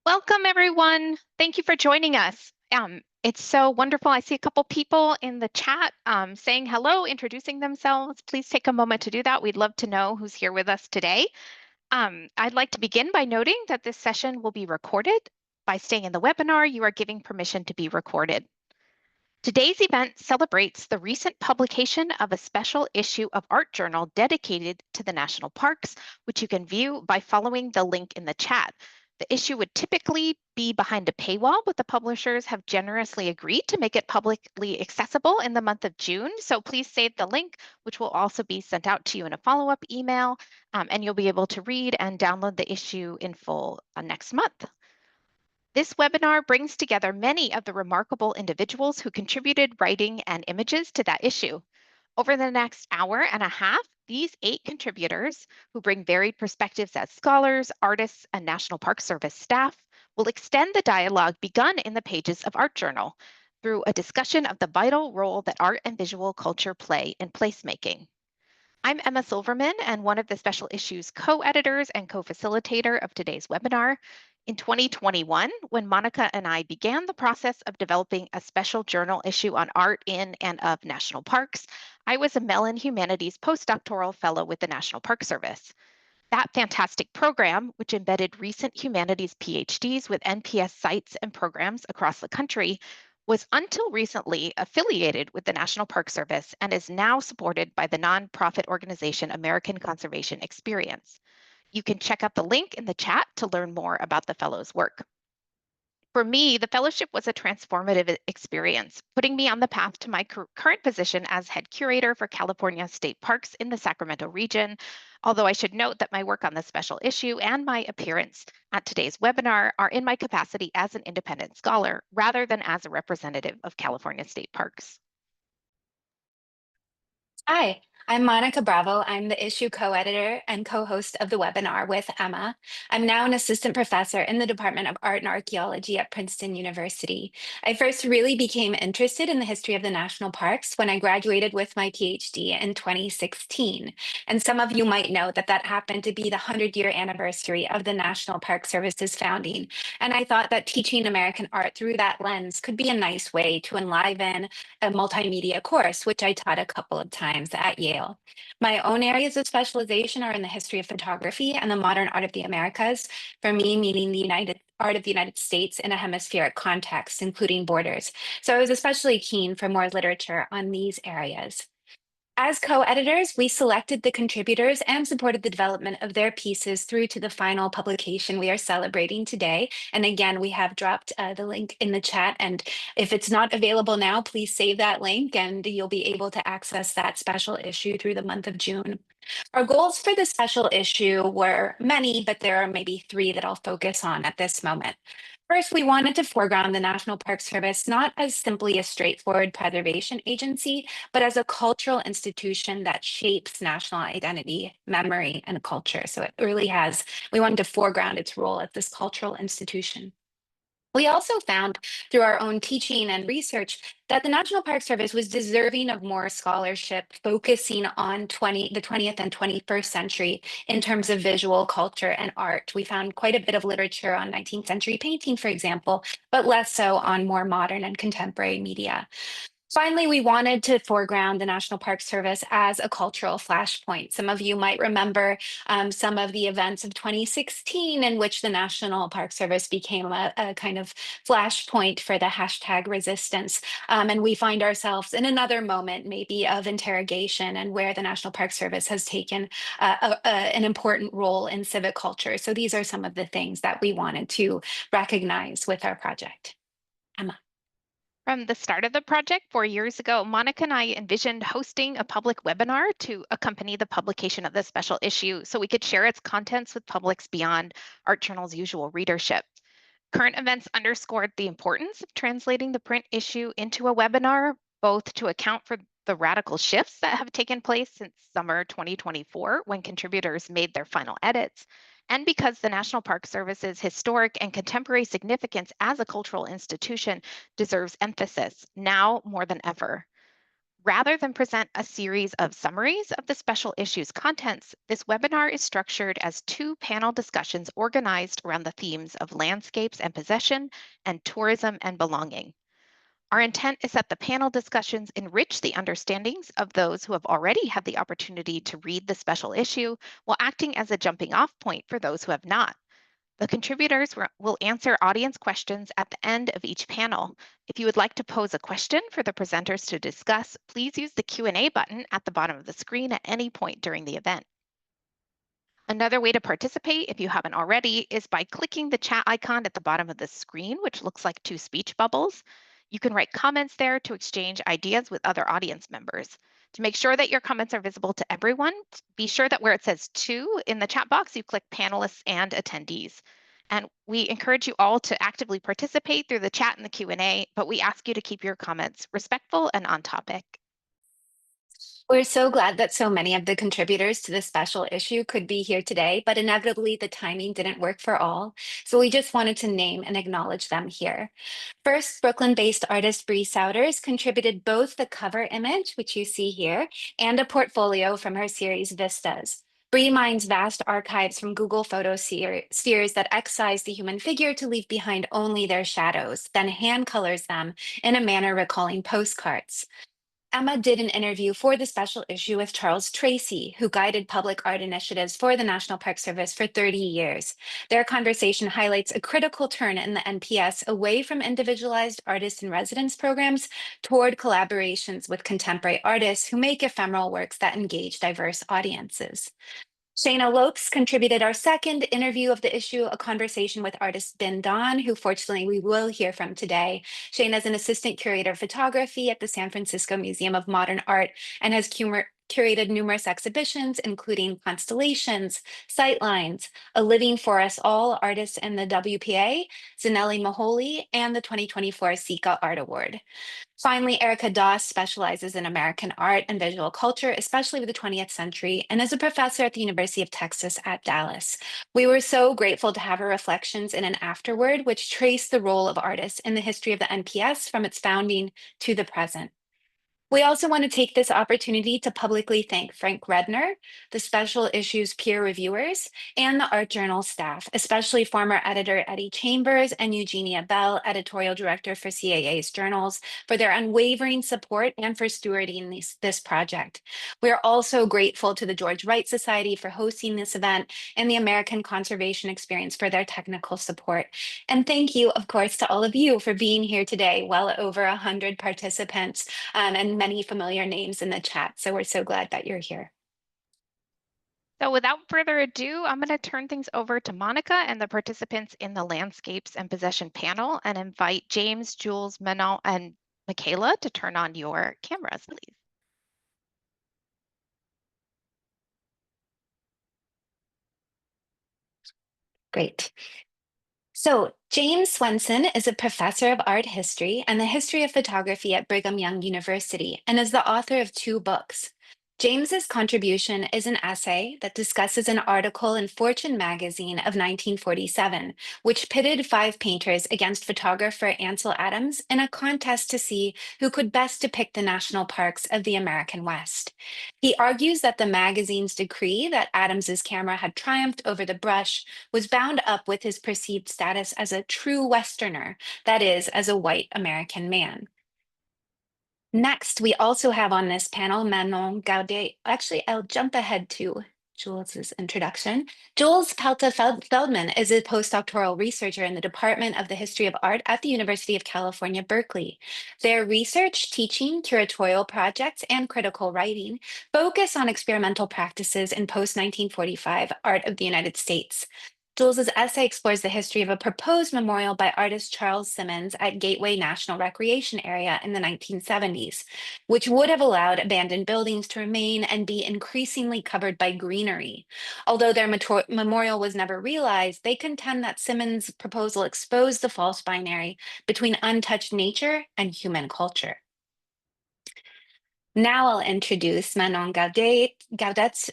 Welcome, everyone. Thank you for joining us. It's so wonderful. I see a couple people in the chat saying hello, introducing themselves. Please take a moment to do that. We'd love to know who's here with us today. I'd like to begin by noting that this session will be recorded. By staying in the webinar, you are giving permission to be recorded. Today's event celebrates the recent publication of a special issue of Art Journal dedicated to the national parks, which you can view by following the link in the chat. The issue would typically be behind a paywall, but the publishers have generously agreed to make it publicly accessible in the month of June. So please save the link, which will also be sent out to you in a follow-up email, and you'll be able to read and download the issue in full next month. This webinar brings together many of the remarkable individuals who contributed writing and images to that issue. Over the next hour and a half, these 8 contributors, who bring varied perspectives as scholars, artists, and National Park Service staff, will extend the dialogue begun in the pages of Art Journal through a discussion of the vital role that art and visual culture play in placemaking. I'm Emma Silverman and one of the special issues co-editors and co-facilitator of today's webinar. In 2021, when Monica and I began the process of developing a special journal issue on art in and of national parks, I was a Mellon Humanities postdoctoral fellow with the National Park Service. That fantastic program, which embedded recent humanities PhDs with NPS sites and programs across the country, was until recently affiliated with the National Park Service and is now supported by the nonprofit organization American Conservation Experience. You can check out the link in the chat to learn more about the fellow's work. For me, the fellowship was a transformative experience, putting me on the path to my current position as head curator for California state parks in the Sacramento region. Although I should note that my work on the special issue and my appearance at today's webinar are in my capacity as an independent scholar rather than as a representative of California state parks. Hi, I'm Monica Bravo. I'm the issue co-editor and co-host of the webinar with Emma. I'm now an assistant professor in the Department of Art and Archaeology at Princeton University. I first really became interested in the history of the national parks when I graduated with my PhD in 2016. And some of you might know that that happened to be the 100-year anniversary of the National Park Service's founding. And I thought that teaching American art through that lens could be a nice way to enliven a multimedia course, which I taught a couple of times at Yale. My own areas of specialization are in the history of photography and the modern art of the Americas, for me meaning the art of the United States in a hemispheric context, including borders. So I was especially keen for more literature on these areas. As co-editors, we selected the contributors and supported the development of their pieces through to the final publication we are celebrating today. And again, we have dropped the link in the chat. And if it's not available now, please save that link and you'll be able to access that special issue through the month of June. Our goals for the special issue were many, but there are maybe 3 that I'll focus on at this moment. First, we wanted to foreground the National Park Service not as simply a straightforward preservation agency, but as a cultural institution that shapes national identity, memory, and culture. So it really we wanted to foreground its role as this cultural institution. We also found through our own teaching and research that the National Park Service was deserving of more scholarship focusing on the 20th and 21st century in terms of visual culture and art. We found quite a bit of literature on 19th century painting, for example, but less so on more modern and contemporary media. Finally, we wanted to foreground the National Park Service as a cultural flashpoint. Some of you might remember some of the events of 2016 in which the National Park Service became a kind of flashpoint for the hashtag resistance. And we find ourselves in another moment maybe of interrogation and where the National Park Service has taken an important role in civic culture. So these are some of the things that we wanted to recognize with our project. Emma. From the start of the project 4 years ago, Monica and I envisioned hosting a public webinar to accompany the publication of this special issue so we could share its contents with publics beyond Art Journal's usual readership. Current events underscored the importance of translating the print issue into a webinar, both to account for the radical shifts that have taken place since summer 2024 when contributors made their final edits, and because the National Park Service's historic and contemporary significance as a cultural institution deserves emphasis now more than ever. Rather than present a series of summaries of the special issue's contents, this webinar is structured as two panel discussions organized around the themes of landscapes and possession and tourism and belonging. Our intent is that the panel discussions enrich the understandings of those who have already had the opportunity to read the special issue while acting as a jumping off point for those who have not. The contributors will answer audience questions at the end of each panel. If you would like to pose a question for the presenters to discuss, please use the Q&A button at the bottom of the screen at any point during the event. Another way to participate, if you haven't already, is by clicking the chat icon at the bottom of the screen, which looks like two speech bubbles. You can write comments there to exchange ideas with other audience members. To make sure that your comments are visible to everyone, be sure that where it says to in the chat box, you click panelists and attendees. And we encourage you all to actively participate through the chat and the Q&A, but we ask you to keep your comments respectful and on topic. We're so glad that so many of the contributors to this special issue could be here today, but inevitably the timing didn't work for all. So we just wanted to name and acknowledge them here. First, Brooklyn-based artist Bree Souders contributed both the cover image, which you see here, and a portfolio from her series Vistas. Bree mines vast archives from Google Photo spheres that excise the human figure to leave behind only their shadows, then hand colors them in a manner recalling postcards. Emma did an interview for the special issue with Charles Tracy, who guided public art initiatives for the National Park Service for 30 years. Their conversation highlights a critical turn in the NPS away from individualized artist in residence programs toward collaborations with contemporary artists who make ephemeral works that engage diverse audiences. Shayna Lopes contributed our second interview of the issue, a conversation with artist Ben Don, who fortunately we will hear from today. Shayna is an assistant curator of photography at the San Francisco Museum of Modern Art and has curated numerous exhibitions, including Constellations, Sightlines, A Living for Us All, Artists in the WPA, Zanelli Maholi, and the 2024 Sika Art Award. Finally, Erica Doss specializes in American art and visual culture, especially with the 20th century, and is a professor at the University of Texas at Dallas. We were so grateful to have her reflections in an afterword, which trace the role of artists in the history of the NPS from its founding to the present. We also want to take this opportunity to publicly thank Frank Redner, the special issues peer reviewers, and the Art Journal staff, especially former editor Eddie Chambers and Eugenia Bell, editorial director for CAA's journals, for their unwavering support and for stewarding this project. We are also grateful to the George Wright Society for hosting this event and the American Conservation Experience for their technical support. And thank you, of course, to all of you for being here today, well over 100 participants and many familiar names in the chat. So we're so glad that you're here. So without further ado, I'm going to turn things over to Monica and the participants in the Landscapes and Possession panel and invite James, Jules, Manon, and Michaela to turn on your cameras, please. Great. So James Swenson is a professor of art history and the history of photography at Brigham Young University and is the author of two books. James's contribution is an essay that discusses an article in Fortune magazine of 1947, which pitted five painters against photographer Ansel Adams in a contest to see who could best depict the national parks of the American West. He argues that the magazine's decree that Adams's camera had triumphed over the brush was bound up with his perceived status as a true Westerner, that is, as a white American man. Next, we also have on this panel Manon Gaudet. Actually, I'll jump ahead to Jules's introduction. Jules Pelta-Feldman is a postdoctoral researcher in the Department of the History of Art at the University of California, Berkeley. Their research, teaching, curatorial projects, and critical writing focus on experimental practices in post-1945 art of the United States. Jules's essay explores the history of a proposed memorial by artist Charles Simmons at Gateway National Recreation Area in the 1970s, which would have allowed abandoned buildings to remain and be increasingly covered by greenery. Although their memorial was never realized, they contend that Simmons' proposal exposed the false binary between untouched nature and human culture. Now I'll introduce Manon Gaudet,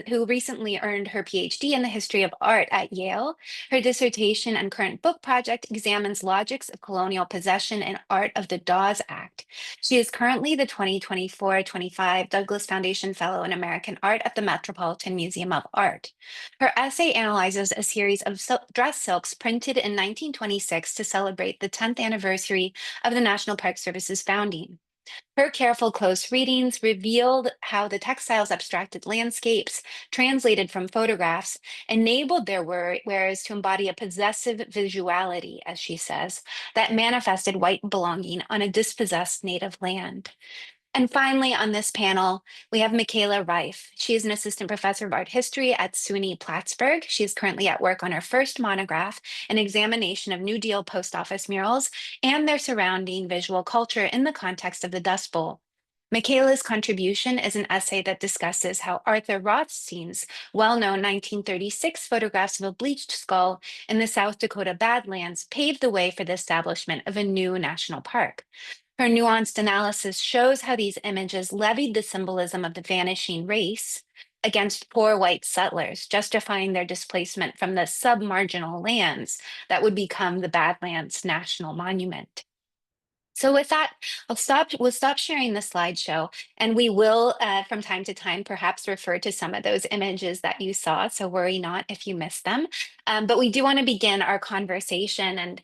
who recently earned her PhD in the history of art at Yale. Her dissertation and current book project examines logics of colonial possession and art of the Dawes Act. She is currently the 2024-25 Douglas Foundation Fellow in American Art at the Metropolitan Museum of Art. Her essay analyzes a series of dress silks printed in 1926 to celebrate the 10th anniversary of the National Park Service's founding. Her careful, close readings revealed how the textiles abstracted landscapes, translated from photographs, enabled their wearers to embody a possessive visuality, as she says, that manifested white belonging on a dispossessed native land. And finally, on this panel, we have Michaela Reif. She is an assistant professor of art history at SUNY Plattsburgh. She is currently at work on her first monograph, an examination of New Deal post office murals and their surrounding visual culture in the context of the Dust Bowl. Michaela's contribution is an essay that discusses how Arthur Rothstein's well-known 1936 photographs of a bleached skull in the South Dakota Badlands paved the way for the establishment of a new national park. Her nuanced analysis shows how these images levied the symbolism of the vanishing race against poor white settlers, justifying their displacement from the submarginal lands that would become the Badlands National Monument. So with that, we'll stop sharing the slideshow, and we will, from time to time, perhaps refer to some of those images that you saw, so worry not if you missed them. But we do want to begin our conversation, and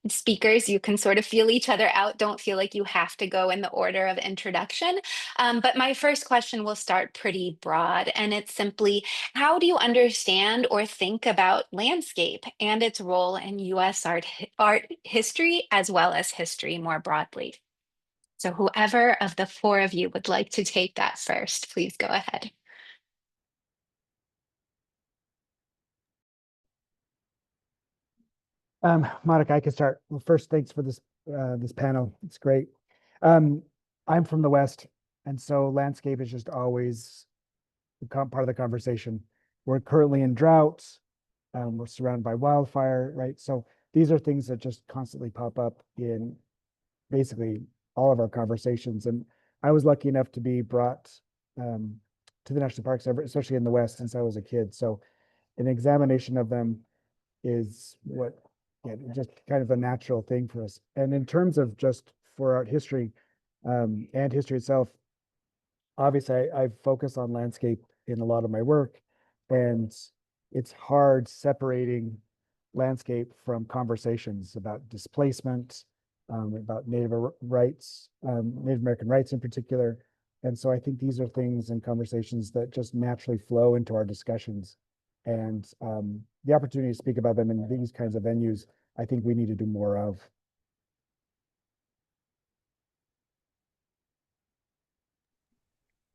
speakers, you can sort of feel each other out. Don't feel like you have to go in the order of introduction. But my first question will start pretty broad, and it's simply, how do you understand or think about landscape and its role in US art history as well as history more broadly? So whoever of the four of you would like to take that first, please go ahead. Monica, I can start. Well, first, thanks for this panel. It's great. Um, I'm from the West, and so landscape is just always part of the conversation. We're currently in droughts. We're surrounded by wildfire, right? So these are things that just constantly pop up in basically all of our conversations. And I was lucky enough to be brought to the national parks, especially in the West, since I was a kid. So an examination of them is what, yeah, just kind of a natural thing for us. And in terms of just for art history and history itself, obviously I focus on landscape in a lot of my work, and it's hard separating landscape from conversations about displacement, about Native rights, Native American rights in particular. And so I think these are things and conversations that just naturally flow into our discussions. And the opportunity to speak about them in these kinds of venues, I think we need to do more of.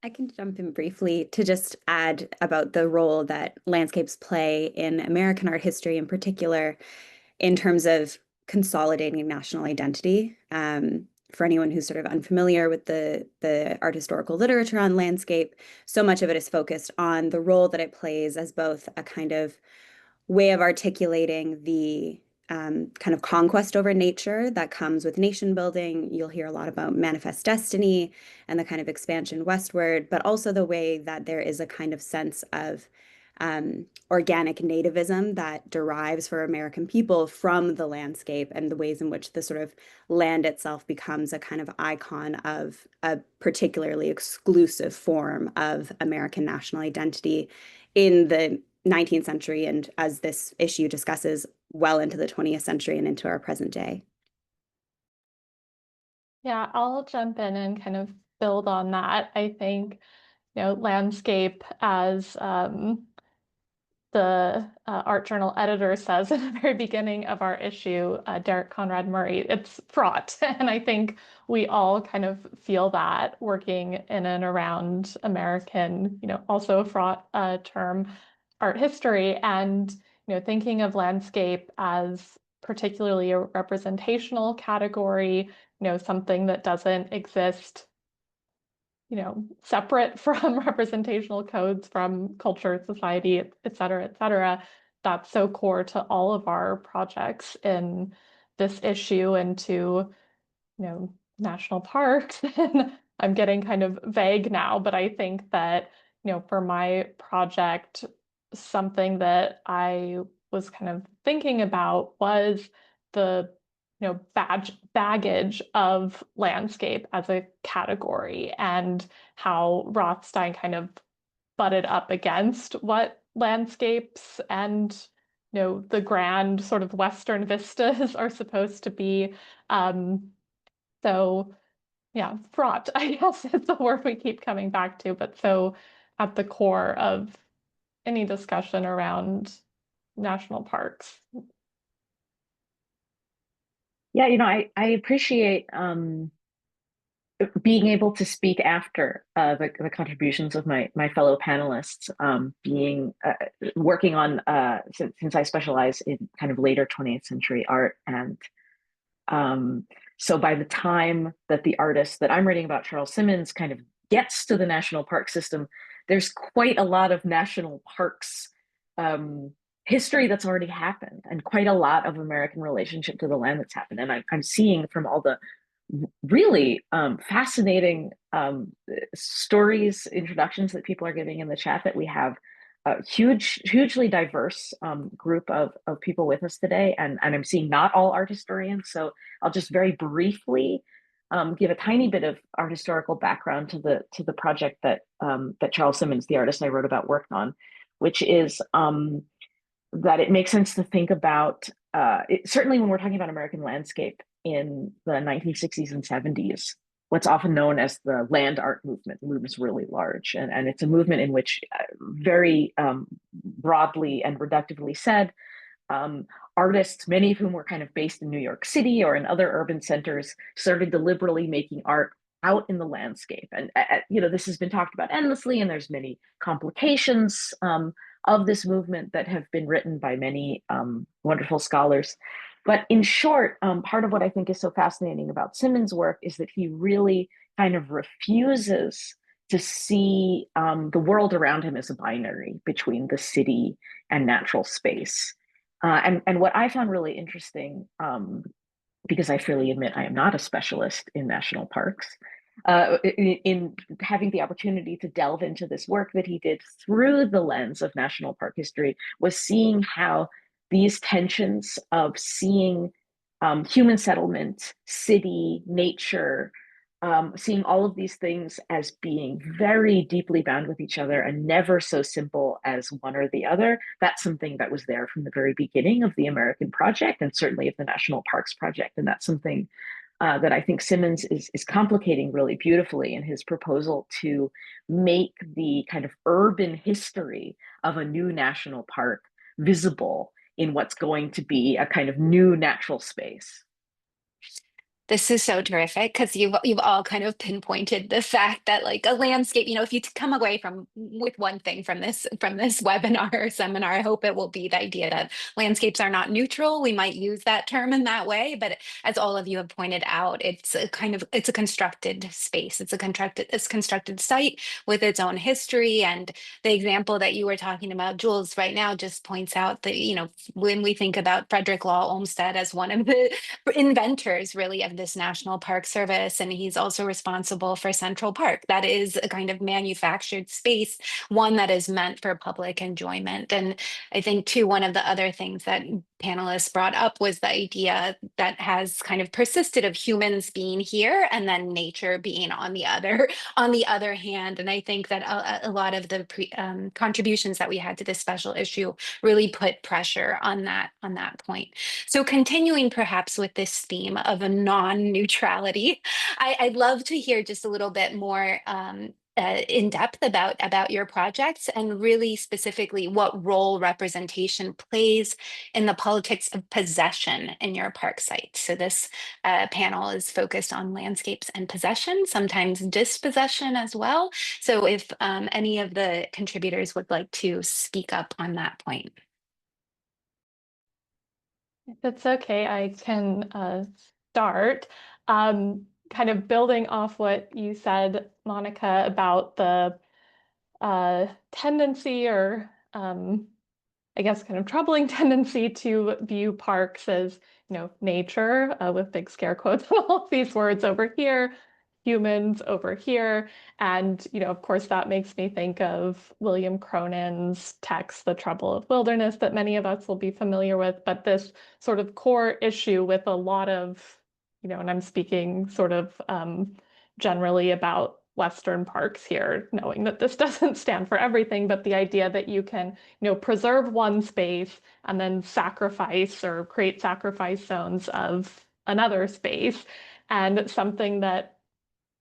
I can jump in briefly to just add about the role that landscapes play in American art history in particular, in terms of consolidating national identity. For anyone who's sort of unfamiliar with the art historical literature on landscape, so much of it is focused on the role that it plays as both a kind of way of articulating the kind of conquest over nature that comes with nation building. You'll hear a lot about manifest destiny and the kind of expansion westward, but also the way that there is a kind of sense of organic nativism that derives for American people from the landscape, and the ways in which the sort of land itself becomes a kind of icon of a particularly exclusive form of American national identity in the 19th century, and as this issue discusses, well into the 20th century and into our present day. Yeah, I'll jump in and kind of build on that. I think, landscape, as the art journal editor says in the very beginning of our issue, Derek Conrad Murray, it's fraught. And I think we all kind of feel that working in and around American, also a fraught term, art history. And, thinking of landscape as particularly a representational category, something that doesn't exist separate from representational codes, from culture, society, et cetera, et cetera. That's so core to all of our projects in this issue, and to, national parks and I'm getting kind of vague now, but I think that, for my project, something that I was kind of thinking about was the baggage of landscape as a category, and how Rothstein kind of butted up against what landscapes and the grand sort of Western vistas are supposed to be. So yeah, fraught, I guess is the word we keep coming back to, but so at the core of any discussion around national parks. Yeah, I appreciate being able to speak after the contributions of my fellow panelists, being working on since I specialize in kind of later 20th century art, and so by the time that the artist that I'm reading about, Charles Simmons, kind of gets to the national park system, there's quite a lot of national parks history that's already happened, and quite a lot of American relationship to the land that's happened. And I'm seeing from all the really fascinating stories, introductions that people are giving in the chat, that we have a hugely diverse group of people with us today. And I'm seeing not all art historians. So I'll just very briefly give a tiny bit of art historical background to the project that that Charles Simmons, the artist I wrote about, worked on, which is that it makes sense to think about, certainly when we're talking about American landscape in the 1960s and 70s, what's often known as the land art movement. The movement's really large, and it's a movement in which, very broadly and reductively said, artists, many of whom were kind of based in New York City or in other urban centers, started deliberately making art out in the landscape. And this has been talked about endlessly, and there's many complications of this movement that have been written by many wonderful scholars. But in short, part of what I think is so fascinating about Simmons' work is that he really kind of refuses to see the world around him as a binary between the city and natural space. And what I found really interesting, because I freely admit I am not a specialist in national parks, in having the opportunity to delve into this work that he did through the lens of national park history, was seeing how these tensions of seeing human settlement, city, nature, seeing all of these things as being very deeply bound with each other and never so simple as one or the other. That's something that was there from the very beginning of the American project, and certainly of the National Parks Project. And that's something that I think Simmons is complicating really beautifully in his proposal to make the kind of urban history of a new national park visible in what's going to be a kind of new natural space. This is so terrific, because you've all kind of pinpointed the fact that, like, a landscape, if you come away with one thing from this webinar or seminar, I hope it will be the idea that landscapes are not neutral. We might use that term in that way, but as all of you have pointed out, it's a constructed space. It's a constructed site with its own history. And the example that you were talking about, Jules, right now just points out that, when we think about Frederick Law Olmsted as one of the inventors really of this National Park Service, and he's also responsible for Central Park. That is a kind of manufactured space, one that is meant for public enjoyment. And I think too, one of the other things that panelists brought up was the idea that has kind of persisted of humans being here and then nature being on the other hand. And I think that a lot of the contributions that we had to this special issue really put pressure on that point. So continuing perhaps with this theme of a non-neutrality, I'd love to hear just a little bit more in depth about your projects, and really specifically what role representation plays in the politics of possession in your park site. So this panel is focused on landscapes and possession, sometimes dispossession as well. So if any of the contributors would like to speak up on that point. If it's okay, I can start. Kind of building off what you said, Monica, about the tendency, or I guess kind of troubling tendency, to view parks as, nature, with big scare quotes, all of these words over here, humans over here. And, of course, that makes me think of William Cronin's text, The Trouble of Wilderness, that many of us will be familiar with. But this sort of core issue with a lot of, and I'm speaking sort of generally about Western parks here, knowing that this doesn't stand for everything, but the idea that you can, preserve one space and then sacrifice or create sacrifice zones of another space. And something that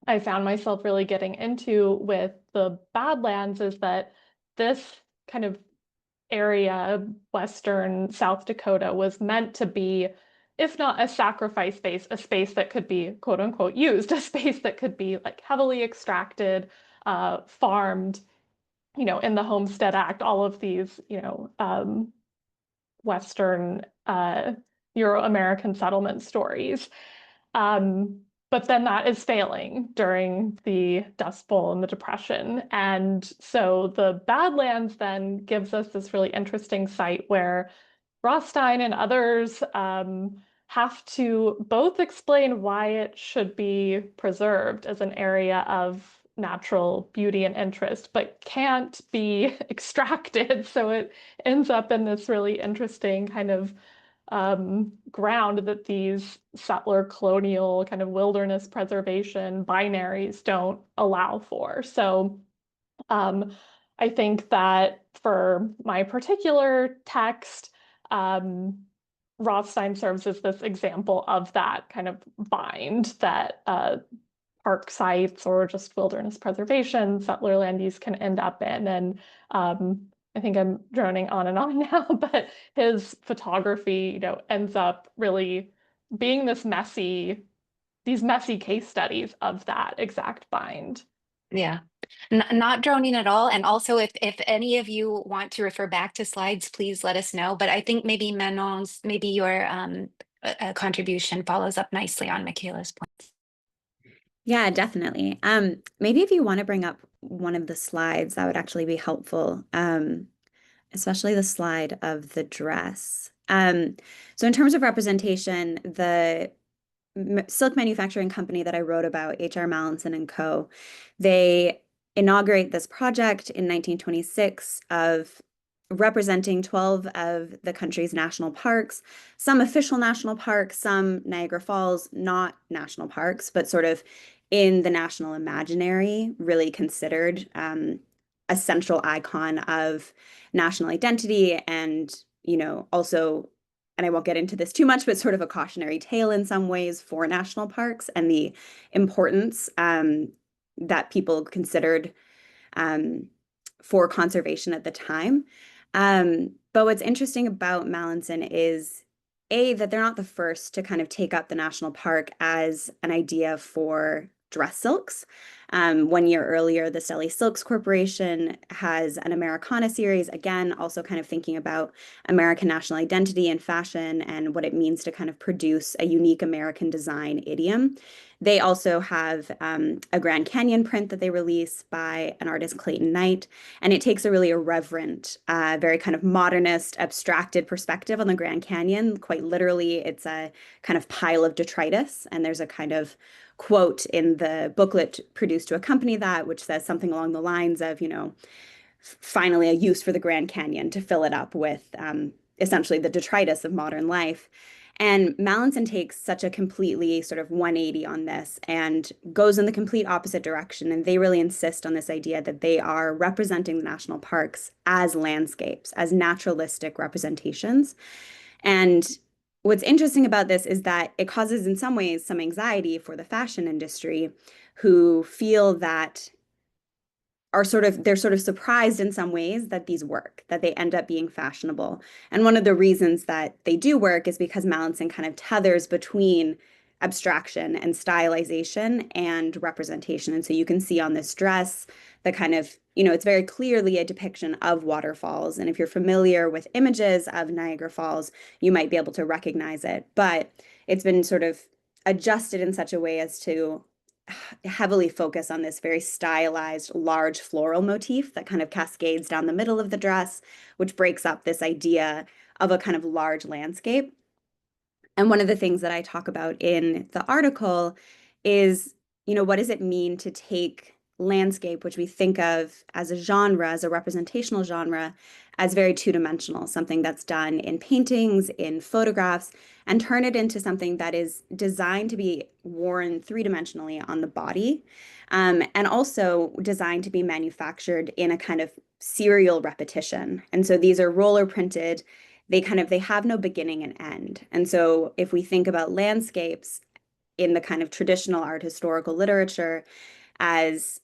I found myself really getting into with the Badlands is that this kind of area, Western South Dakota, was meant to be, if not a sacrifice space, a space that could be quote unquote used, a space that could be like heavily extracted, farmed, in the Homestead Act, all of these, Western Euro-American settlement stories. But then that is failing during the Dust Bowl and the Depression. And so the Badlands then gives us this really interesting site where Rothstein and others have to both explain why it should be preserved as an area of natural beauty and interest, but can't be extracted. So it ends up in this really interesting kind of ground that these settler colonial kind of wilderness preservation binaries don't allow for. So I think that for my particular text, Rothstein serves as this example of that kind of bind that park sites or just wilderness preservation, settler land use can end up in. And I think I'm droning on and on now, but his photography, ends up really being these messy case studies of that exact bind. Yeah, not droning at all. And also, if any of you want to refer back to slides, please let us know. But I think maybe Manon's, maybe your contribution follows up nicely on Michaela's points. Yeah, definitely. Maybe if you want to bring up one of the slides, that would actually be helpful, especially the slide of the dress. So in terms of representation, the silk manufacturing company that I wrote about, H.R. Mallinson and Co., they inaugurate this project in 1926 of representing 12 of the country's national parks, some official national parks, some Niagara Falls, not national parks, but sort of in the national imaginary, really considered a central icon of national identity and, also, and I won't get into this too much, but sort of a cautionary tale in some ways for national parks and the importance that people considered for conservation at the time. But what's interesting about Mallinson is, that they're not the first to kind of take up the national park as an idea for dress silks. 1 year earlier, the Stelly Silks Corporation has an Americana series, again, also kind of thinking about American national identity and fashion and what it means to kind of produce a unique American design idiom. They also have a Grand Canyon print that they release by an artist, Clayton Knight, and it takes a really irreverent, very kind of modernist, abstracted perspective on the Grand Canyon. Quite literally, it's a kind of pile of detritus, and there's a kind of quote in the booklet produced to accompany that, which says something along the lines of, finally a use for the Grand Canyon to fill it up with essentially the detritus of modern life. And Mallinson takes such a completely sort of 180 on this and goes in the complete opposite direction. And they really insist on this idea that they are representing the national parks as landscapes, as naturalistic representations. And what's interesting about this is that it causes, in some ways, some anxiety for the fashion industry, who feel that they're sort of surprised in some ways that these work, that they end up being fashionable. And one of the reasons that they do work is because Mallinson kind of tethers between abstraction and stylization and representation. And so you can see on this dress the kind of, it's very clearly a depiction of waterfalls. And if you're familiar with images of Niagara Falls, you might be able to recognize it. But it's been sort of adjusted in such a way as to heavily focus on this very stylized, large floral motif that kind of cascades down the middle of the dress, which breaks up this idea of a kind of large landscape. And one of the things that I talk about in the article is what does it mean to take landscape, which we think of as a genre, as a representational genre, as very two-dimensional, something that's done in paintings, in photographs, and turn it into something that is designed to be worn three-dimensionally on the body, and also designed to be manufactured in a kind of serial repetition. And so these are roller printed. They have no beginning and end. And so if we think about landscapes in the kind of traditional art historical literature as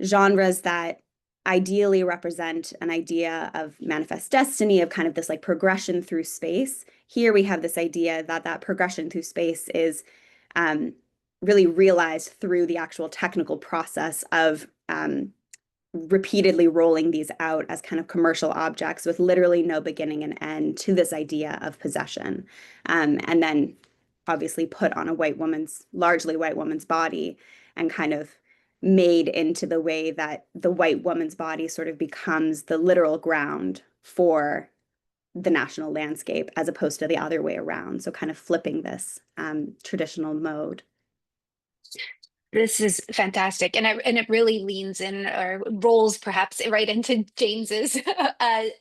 genres that ideally represent an idea of manifest destiny, of kind of this like progression through space. Here we have this idea that that progression through space is really realized through the actual technical process of repeatedly rolling these out as kind of commercial objects with literally no beginning and end to this idea of possession. And then obviously put on a largely white woman's body and kind of made into the way that the white woman's body sort of becomes the literal ground for the national landscape as opposed to the other way around. So kind of flipping this traditional mode. This is fantastic, and it really leans in or rolls perhaps right into James's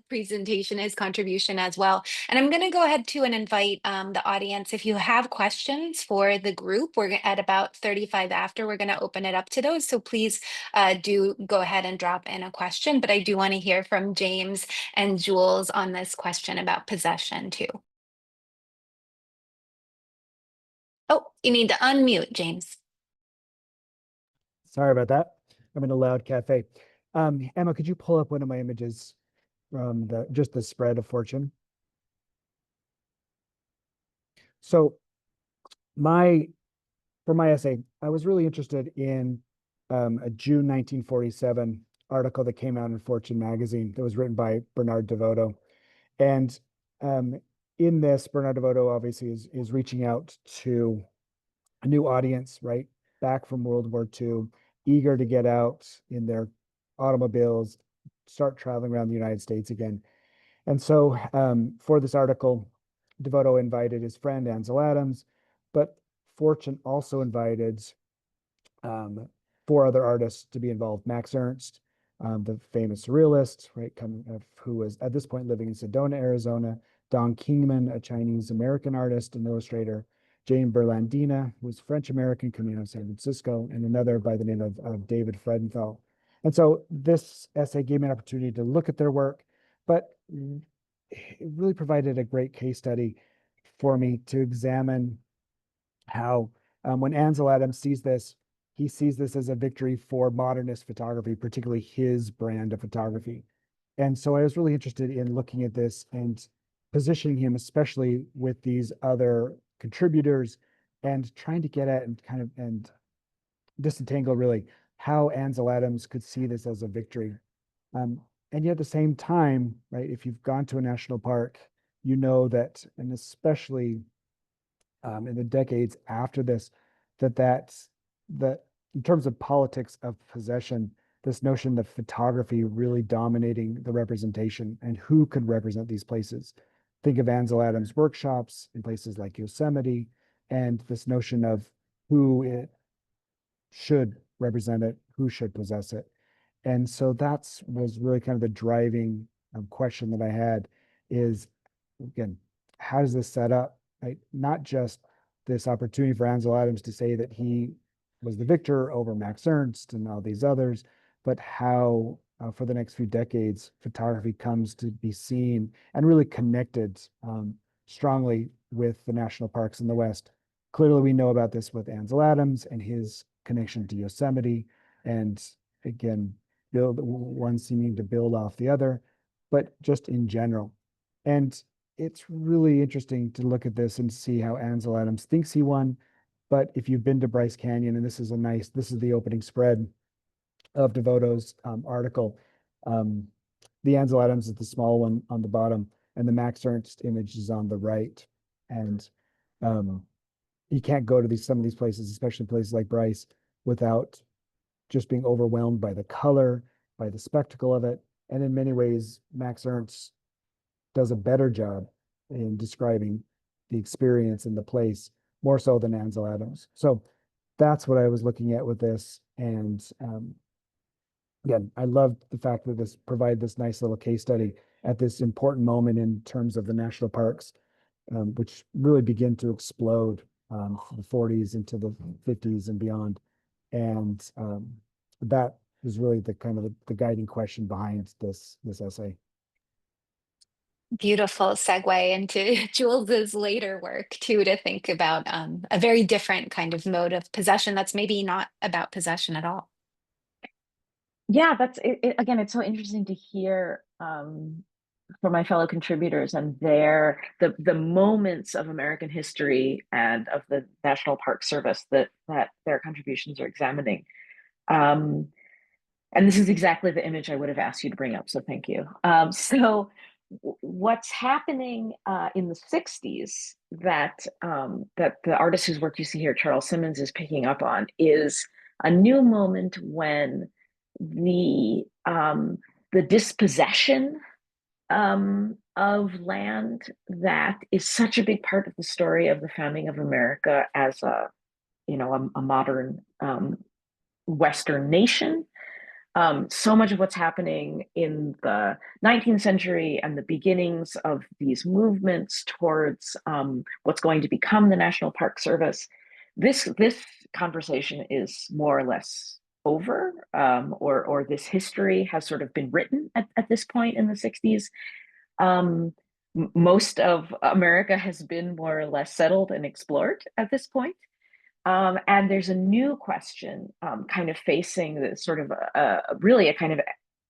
presentation, his contribution as well. And I'm going to go ahead too and invite the audience, if you have questions for the group, we're at about 35 after, we're going to open it up to those. So please do go ahead and drop in a question, but I do want to hear from James and Jules on this question about possession too. Oh, you need to unmute, James. Sorry about that. I'm in a loud cafe. Emma, could you pull up one of my images from just the spread of fortune? So for my essay, I was really interested in a June 1947 article that came out in Fortune magazine that was written by Bernard DeVoto. And in this, Bernard DeVoto obviously is reaching out to a new audience, right? Back from World War II, eager to get out in their automobiles, start traveling around the United States again. And so for this article, DeVoto invited his friend Ansel Adams, but Fortune also invited 4 other artists to be involved. Max Ernst, the famous surrealist, right, who was at this point living in Sedona, Arizona. Don Kingman, a Chinese-American artist and illustrator. Jane Berlandina, who was French-American, coming out of San Francisco, and another by the name of David Fredenthal. And so this essay gave me an opportunity to look at their work, but it really provided a great case study for me to examine how when Ansel Adams sees this, he sees this as a victory for modernist photography, particularly his brand of photography. And so I was really interested in looking at this and positioning him, especially with these other contributors, and trying to get at and disentangle really how Ansel Adams could see this as a victory. And yet at the same time, right, if you've gone to a national park, you know that, and especially in the decades after this, that in terms of politics of possession, this notion of photography really dominating the representation and who could represent these places. Think of Ansel Adams workshops in places like Yosemite, and this notion of who it should represent it, who should possess it. And so was really kind of the driving question that I had is, again, how does this set up, right? Not just this opportunity for Ansel Adams to say that he was the victor over Max Ernst and all these others, but how for the next few decades, photography comes to be seen and really connected strongly with the national parks in the West. Clearly, we know about this with Ansel Adams and his connection to Yosemite, and again, one seeming to build off the other, but just in general. And it's really interesting to look at this and see how Ansel Adams thinks he won. But if you've been to Bryce Canyon, and this is the opening spread of DeVoto's article. The Ansel Adams is the small one on the bottom, and the Max Ernst image is on the right. And you can't go to some of these places, especially places like Bryce, without just being overwhelmed by the color, by the spectacle of it. And in many ways, Max Ernst does a better job in describing the experience in the place, more so than Ansel Adams. So that's what I was looking at with this. And again, I loved the fact that this provided this nice little case study at this important moment in terms of the national parks, which really begin to explode from the 40s into the 50s and beyond. And that is really the kind of the guiding question behind this essay. Beautiful segue into Jules's later work too, to think about a very different kind of mode of possession that's maybe not about possession at all. Yeah, that's it. Again, it's so interesting to hear from my fellow contributors and the moments of American history and of the National Park Service that their contributions are examining. And this is exactly the image I would have asked you to bring up, so thank you. So what's happening in the 60s that the artist whose work you see here, Charles Simmons, is picking up on is a new moment when the dispossession of land that is such a big part of the story of the founding of America as a modern Western nation. So much of what's happening in the 19th century and the beginnings of these movements towards what's going to become the National Park Service, this conversation is more or less over, or this history has sort of been written at this point in the 60s. Most of America has been more or less settled and explored at this point. And there's a new question kind of facing the sort of really a kind of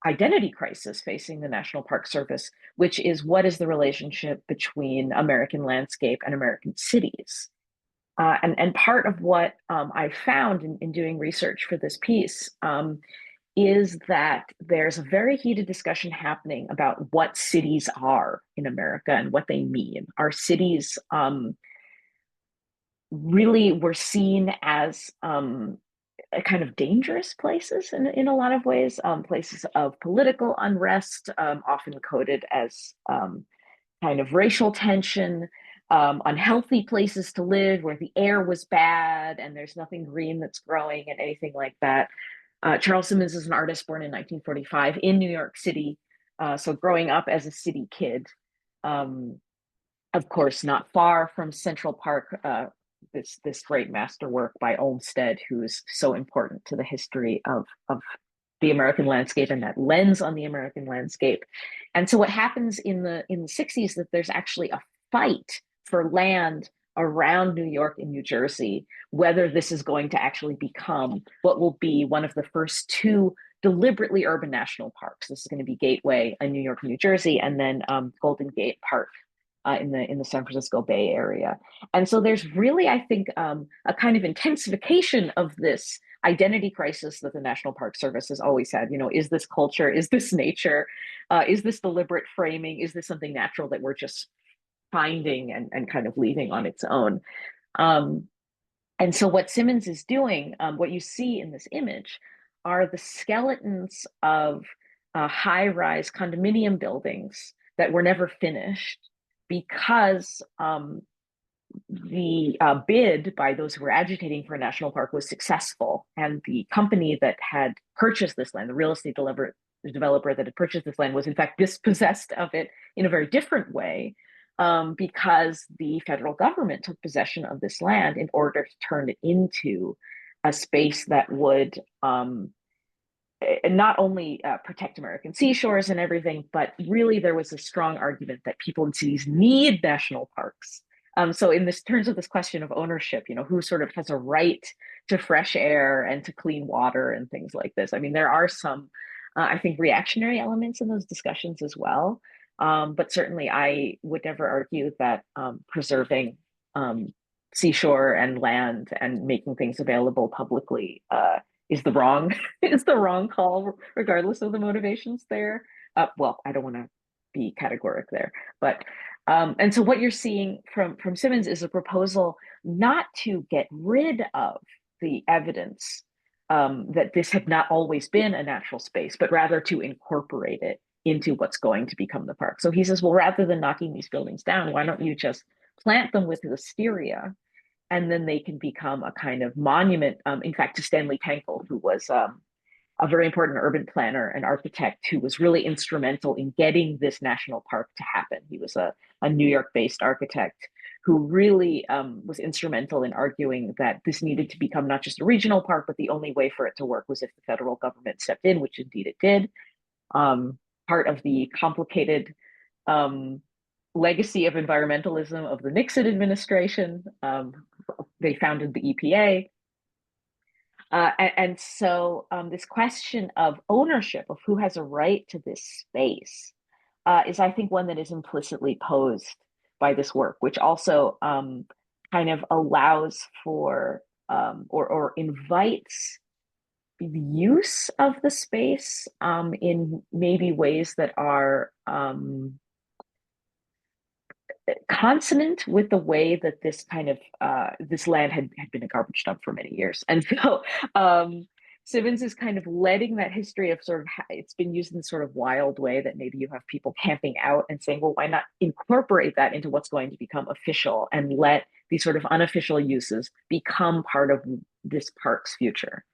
identity crisis facing the National Park Service, which is what is the relationship between American landscape and American cities? And part of what I found in doing research for this piece is that there's a very heated discussion happening about what cities are in America and what they mean. Our cities really were seen as a kind of dangerous places in a lot of ways, places of political unrest, often coded as kind of racial tension, unhealthy places to live where the air was bad and there's nothing green that's growing and anything like that. Charles Simmons is an artist born in 1945 in New York City. So growing up as a city kid, of course, not far from Central Park, this great masterwork by Olmsted, who is so important to the history of the American landscape and that lens on the American landscape. And so what happens in the 60s that there's actually a fight for land around New York and New Jersey, whether this is going to actually become what will be one of the first two deliberately urban national parks. This is going to be Gateway in New York, New Jersey, and then Golden Gate Park in the San Francisco Bay Area. And so there's really, I think, a kind of intensification of this identity crisis that the National Park Service has always had. Is this culture? Is this nature? Is this deliberate framing? Is this something natural that we're just finding and kind of leaving on its own? And so what Simmons is doing, what you see in this image, are the skeletons of high-rise condominium buildings that were never finished because the bid by those who were agitating for a national park was successful. And the company that had purchased this land, the real estate developer that had purchased this land, was in fact dispossessed of it in a very different way, because the federal government took possession of this land in order to turn it into a space that would not only protect American seashores and everything, but really there was a strong argument that people in cities need national parks. So in terms of this question of ownership, who sort of has a right to fresh air and to clean water and things like this. I mean, there are some, I think, reactionary elements in those discussions as well. But certainly I would never argue that preserving seashore and land and making things available publicly is the wrong call, regardless of the motivations there. Well, I don't want to be categoric there, but and so what you're seeing from Simmons is a proposal not to get rid of the evidence that this had not always been a natural space, but rather to incorporate it into what's going to become the park. So he says, well, rather than knocking these buildings down, why don't you just plant them with wisteria and then they can become a kind of monument, in fact, to Stanley Pankow, who was a very important urban planner and architect who was really instrumental in getting this national park to happen. He was a New York-based architect who really was instrumental in arguing that this needed to become not just a regional park, but the only way for it to work was if the federal government stepped in, which indeed it did. Part of the complicated legacy of environmentalism of the Nixon administration. They founded the EPA. And so this question of ownership, of who has a right to this space, is, I think, one that is implicitly posed by this work, which also kind of allows for or invites the use of the space in maybe ways that are consonant with the way that this kind of this land had been a garbage dump for many years. And so Simmons is kind of letting that history of sort of, it's been used in this sort of wild way that maybe you have people camping out and saying, well, why not incorporate that into what's going to become official and let these sort of unofficial uses become part of this park's future.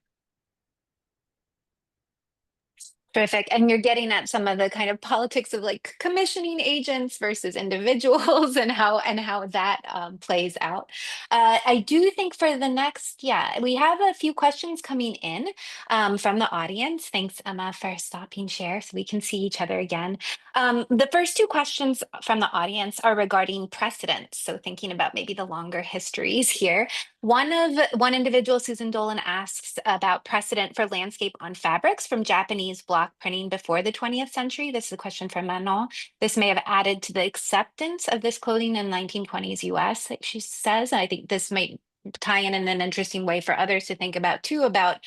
Terrific. And you're getting at some of the kind of politics of like commissioning agents versus individuals and how that plays out. I do think for the next, we have a few questions coming in from the audience. Thanks, Emma, for stopping share so we can see each other again. The first two questions from the audience are regarding precedents. So thinking about maybe the longer histories here. One individual, Susan Dolan, asks about precedent for landscape on fabrics from Japanese block printing before the 20th century. This is a question from Manon. This may have added to the acceptance of this clothing in 1920s US, like she says. I think this might tie in an interesting way for others to think about too, about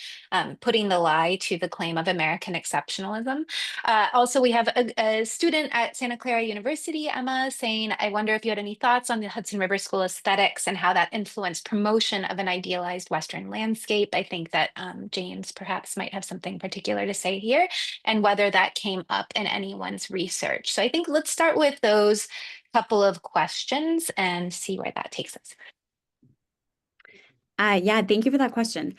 putting the lie to the claim of American exceptionalism. Also, we have a student at Santa Clara University, Emma, saying, I wonder if you had any thoughts on the Hudson River School aesthetics and how that influenced promotion of an idealized Western landscape. I think that James perhaps might have something particular to say here, and whether that came up in anyone's research. So I think let's start with those couple of questions and see where that takes us. Yeah, thank you for that question.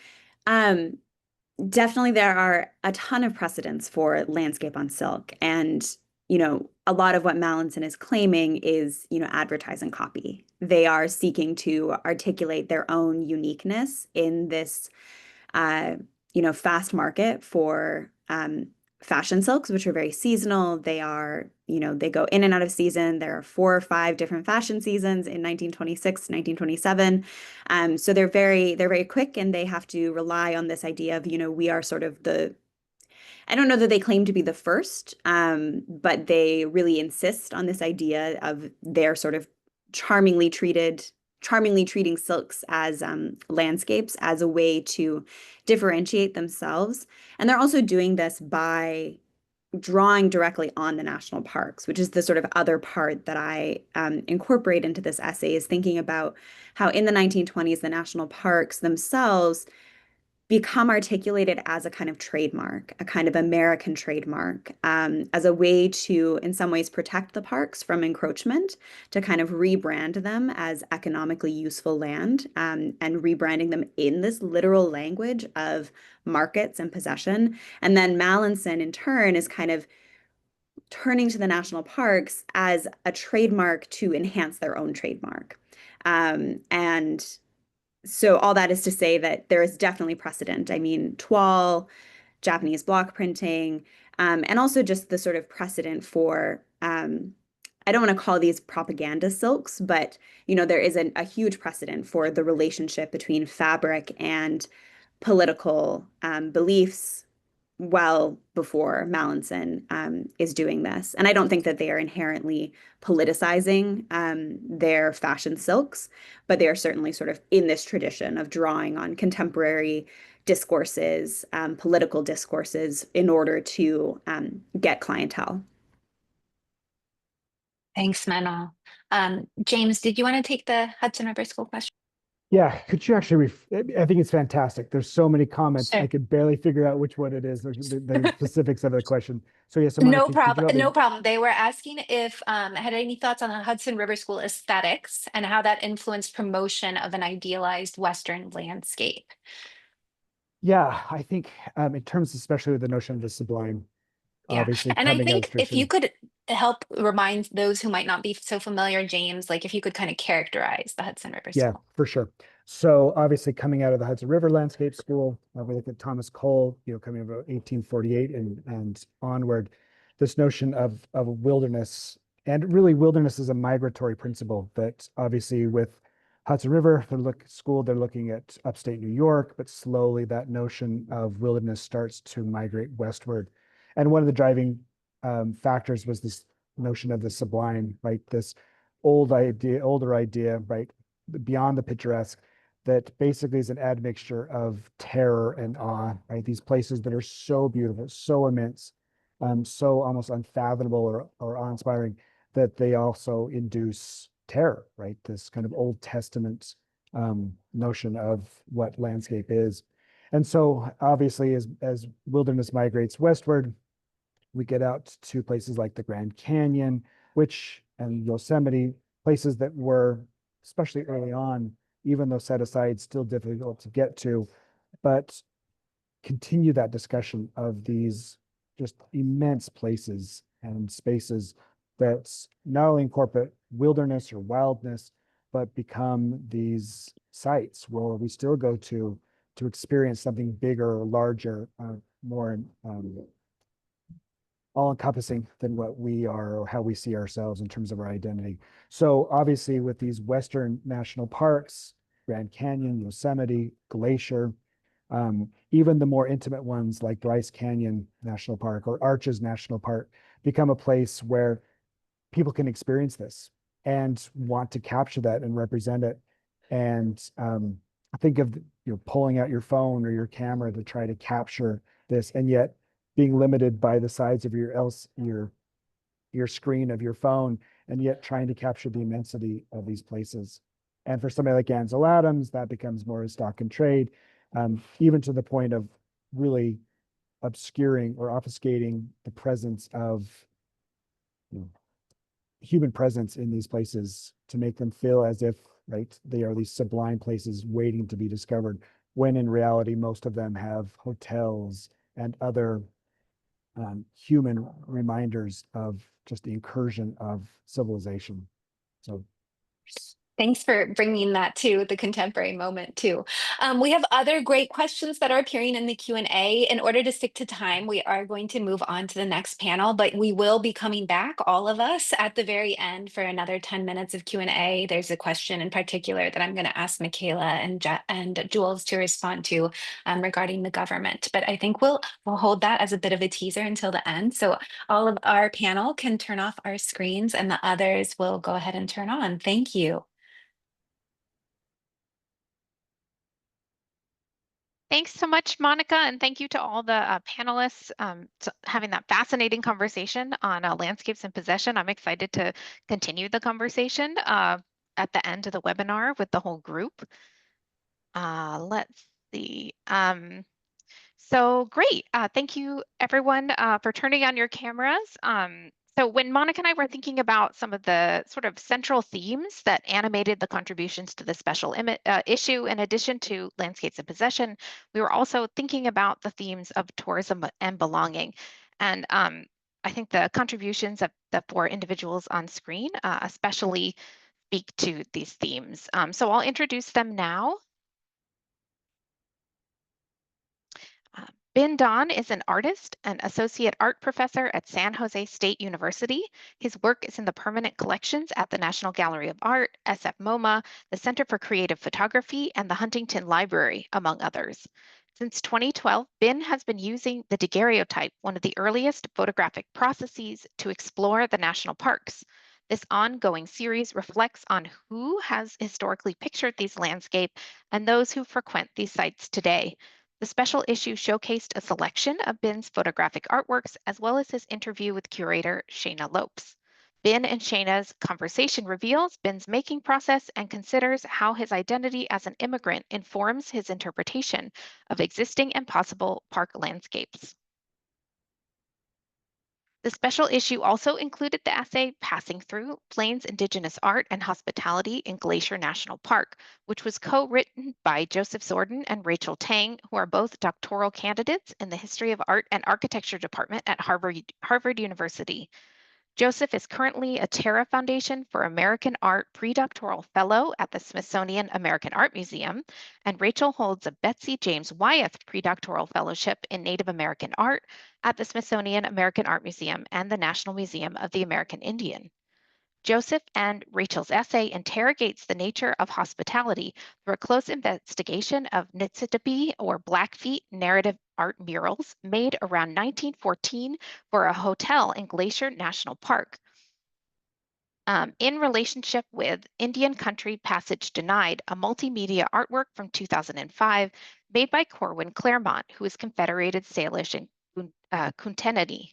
Definitely there are a ton of precedents for landscape on silk. And, a lot of what Mallinson is claiming is, advertising copy. They are seeking to articulate their own uniqueness in this, fast market for fashion silks, which are very seasonal. They are, they go in and out of season. There are 4 or 5 different fashion seasons in 1926, 1927. So they're very quick, and they have to rely on this idea of, we are sort of I don't know that they claim to be the first, but they really insist on this idea of their sort of charmingly treating silks as landscapes as a way to differentiate themselves. And they're also doing this by drawing directly on the national parks, which is the sort of other part that I incorporate into this essay, is thinking about how in the 1920s, the national parks themselves become articulated as a kind of trademark, a kind of American trademark, as a way to, in some ways, protect the parks from encroachment, to kind of rebrand them as economically useful land, and rebranding them in this literal language of markets and possession. And then Mallinson, in turn, is kind of turning to the national parks as a trademark to enhance their own trademark. And so all that is to say that there is definitely precedent. I mean, toile, Japanese block printing, and also just the sort of precedent for, I don't want to call these propaganda silks, but, there is a huge precedent for the relationship between fabric and political beliefs well before Mallinson is doing this. And I don't think that they are inherently politicizing their fashion silks, but they are certainly sort of in this tradition of drawing on contemporary discourses, political discourses, in order to get clientele. Thanks, Manon. James, did you want to take the Hudson River School question? Yeah, could you actually, I think it's fantastic. There's so many comments. I Sure. could barely figure out which one it is, the specifics of the question. So yeah, so No Monica, could you problem. help me? No problem. They were asking if I had any thoughts on the Hudson River School aesthetics and how that influenced promotion of an idealized Western landscape. Yeah, I think in terms especially with the notion of the sublime, Yeah. obviously And I coming out of think if you tradition. could help remind those who might not be so familiar, James, like if you could kind of characterize the Hudson River Yeah, School. for sure. So obviously coming out of the Hudson River Landscape School, we look at Thomas Cole, coming about 1848 and onward, this notion of wilderness, and really wilderness is a migratory principle that obviously with Hudson River, they're looking at upstate New York, but slowly that notion of wilderness starts to migrate westward. And one of the driving factors was this notion of the sublime, right? This older idea, right? Beyond the picturesque, that basically is an admixture of terror and awe, right? These places that are so beautiful, so immense, so almost unfathomable or awe-inspiring, that they also induce terror, right? This kind of Old Testament notion of what landscape is. And so obviously as wilderness migrates westward, we get out to places like the Grand Canyon, and Yosemite, places that were, especially early on, even though set aside, still difficult to get to, but continue that discussion of these just immense places and spaces that not only incorporate wilderness or wildness, but become these sites where we still go to experience something bigger or larger, more all encompassing than what we are or how we see ourselves in terms of our identity. So obviously with these Western national parks, Grand Canyon, Yosemite, Glacier, even the more intimate ones like Bryce Canyon National Park or Arches National Park become a place where people can experience this and want to capture that and represent it. And think of pulling out your phone or your camera to try to capture this, and yet being limited by the size of your screen of your phone, and yet trying to capture the immensity of these places. And for somebody like Ansel Adams, that becomes more a stock and trade, even to the point of really obscuring or obfuscating the presence of human presence in these places to make them feel as if, right, they are these sublime places waiting to be discovered, when in reality, most of them have hotels and other human reminders of just the incursion of civilization. So Thanks for bringing that to the contemporary moment too. We have other great questions that are appearing in the Q&A. In order to stick to time, we are going to move on to the next panel, but we will be coming back, all of us, at the very end for another 10 minutes of Q&A. There's a question in particular that I'm going to ask Michaela and Jules to respond to regarding the government. But I think we'll hold that as a bit of a teaser until the end. So all of our panel can turn off our screens and the others will go ahead and turn on. Thank you. Thanks so much, Monica, and thank you to all the panelists having that fascinating conversation on landscapes and possession. I'm excited to continue the conversation at the end of the webinar with the whole group. Let's see. So great. Thank you, everyone, for turning on your cameras. So when Monica and I were thinking about some of the sort of central themes that animated the contributions to the special issue, in addition to landscapes and possession, we were also thinking about the themes of tourism and belonging. And I think the contributions of the 4 individuals on screen especially speak to these themes. So I'll introduce them now. Ben Don is an artist and associate art professor at San Jose State University. His work is in the permanent collections at the National Gallery of Art, SF MoMA, the Center for Creative Photography, and the Huntington Library, among others. Since 2012, Ben has been using the daguerreotype, one of the earliest photographic processes, to explore the national parks. This ongoing series reflects on who has historically pictured these landscapes and those who frequent these sites today. The special issue showcased a selection of Ben's photographic artworks, as well as his interview with curator Shayna Lopes. Ben and Shayna's conversation reveals Ben's making process and considers how his identity as an immigrant informs his interpretation of existing and possible park landscapes. The special issue also included the essay Passing Through Plains Indigenous Art and Hospitality in Glacier National Park, which was co-written by Joseph Zorden and Rachel Tang, who are both doctoral candidates in the History of Art and Architecture Department at Harvard University. Joseph is currently a Terra Foundation for American Art predoctoral fellow at the Smithsonian American Art Museum, and Rachel holds a Betsy James Wyeth predoctoral fellowship in Native American art at the Smithsonian American Art Museum and the National Museum of the American Indian. Joseph and Rachel's essay interrogates the nature of hospitality through a close investigation of Niitsitapi or Blackfeet narrative art murals made around 1914 for a hotel in Glacier National Park. In relationship with Indian Country Passage Denied, a multimedia artwork from 2005 made by Corwin Claremont, who is Confederated Salish and Kuntenani.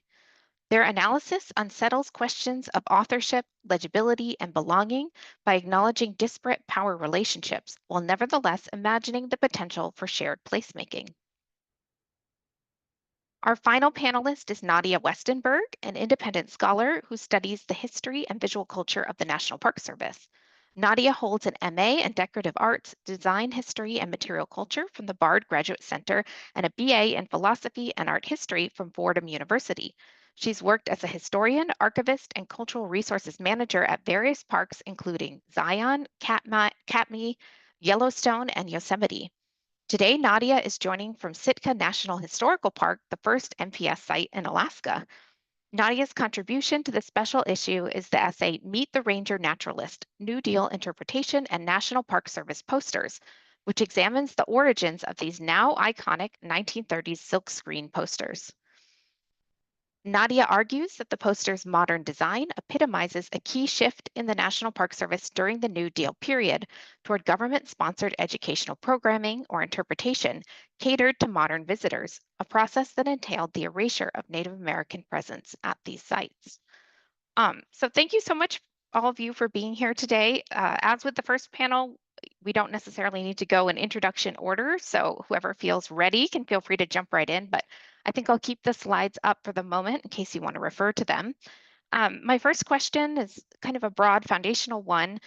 Their analysis unsettles questions of authorship, legibility, and belonging by acknowledging disparate power relationships, while nevertheless imagining the potential for shared placemaking. Our final panelist is Nadia Westenberg, an independent scholar who studies the history and visual culture of the National Park Service. Nadia holds an MA in Decorative Arts, Design History, and Material Culture from the Bard Graduate Center and a BA in Philosophy and Art History from Fordham University. She's worked as a historian, archivist, and cultural resources manager at various parks, including Zion, Katmai, Yellowstone, and Yosemite. Today, Nadia is joining from Sitka National Historical Park, the first NPS site in Alaska. Nadia's contribution to the special issue is the essay Meet the Ranger Naturalist, New Deal Interpretation and National Park Service Posters, which examines the origins of these now iconic 1930s silkscreen posters. Nadia argues that the poster's modern design epitomizes a key shift in the National Park Service during the New Deal period toward government-sponsored educational programming or interpretation catered to modern visitors, a process that entailed the erasure of Native American presence at these sites. So thank you so much, all of you, for being here today. As with the first panel, we don't necessarily need to go in introduction order, so whoever feels ready can feel free to jump right in, but I think I'll keep the slides up for the moment in case you want to refer to them. My first question is kind of a broad foundational one,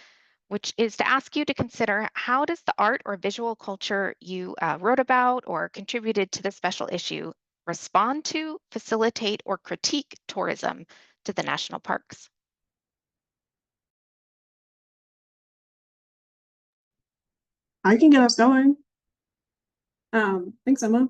which is to ask you to consider how does the art or visual culture you wrote about or contributed to the special issue respond to, facilitate, or critique tourism to the national parks? I can get us going. Thanks, Emma.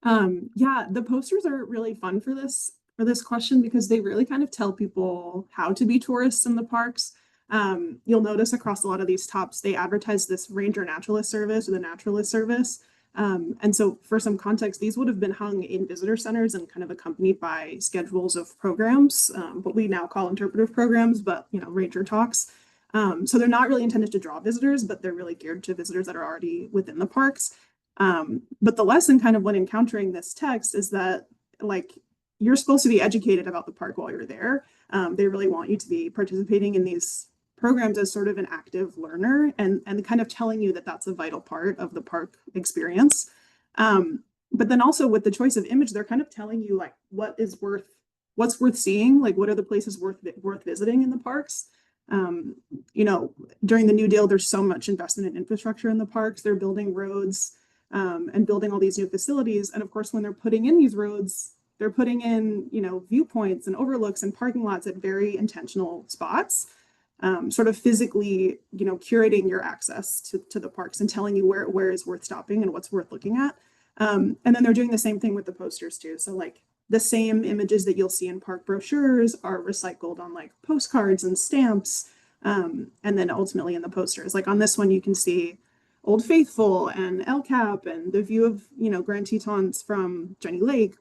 Yeah, the posters are really fun for this question because they really kind of tell people how to be tourists in the parks. You'll notice across a lot of these tops, they advertise this ranger naturalist service or the naturalist service. And so for some context, these would have been hung in visitor centers and kind of accompanied by schedules of programs, what we now call interpretive programs, but ranger talks. So they're not really intended to draw visitors, but they're really geared to visitors that are already within the parks. But the lesson kind of when encountering this text is that you're supposed to be educated about the park while you're there. They really want you to be participating in these programs as sort of an active learner and kind of telling you that that's a vital part of the park experience. But then also with the choice of image, they're kind of telling you what's worth seeing, what are the places worth visiting in the parks. During the New Deal, there's so much investment in infrastructure in the parks. They're building roads and building all these new facilities. And of course, when they're putting in these roads, they're putting in, viewpoints and overlooks and parking lots at very intentional spots, sort of physically, curating your access to the parks and telling you where is worth stopping and what's worth looking at. And then they're doing the same thing with the posters too. So the same images that you'll see in park brochures are recycled on postcards and stamps. And then ultimately in the posters, on this one, you can see Old Faithful and El Cap and the view of, Grand Tetons from Jenny Lake.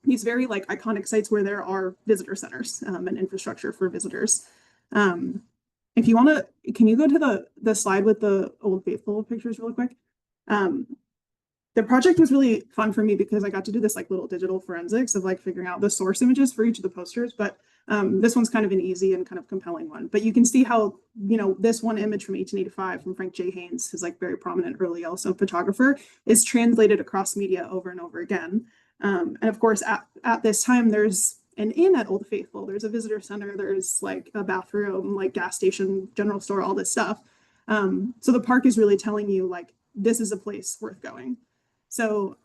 These very iconic sites where there are visitor centers and infrastructure for visitors. If you want to, can you go to the slide with the Old Faithful pictures real quick? The project was really fun for me because I got to do this little digital forensics of figuring out the source images for each of the posters. But This one's kind of an easy and kind of compelling one, but you can see how, this one image from 1885 from Frank J. Haynes, his like very prominent early Yellowstone photographer, is translated across media over and over again. And of course, at this time, there's an inn at Old Faithful. There's a visitor center. There's like a bathroom, like gas station, general store, all this stuff. So the park is really telling you like, this is a place worth going. So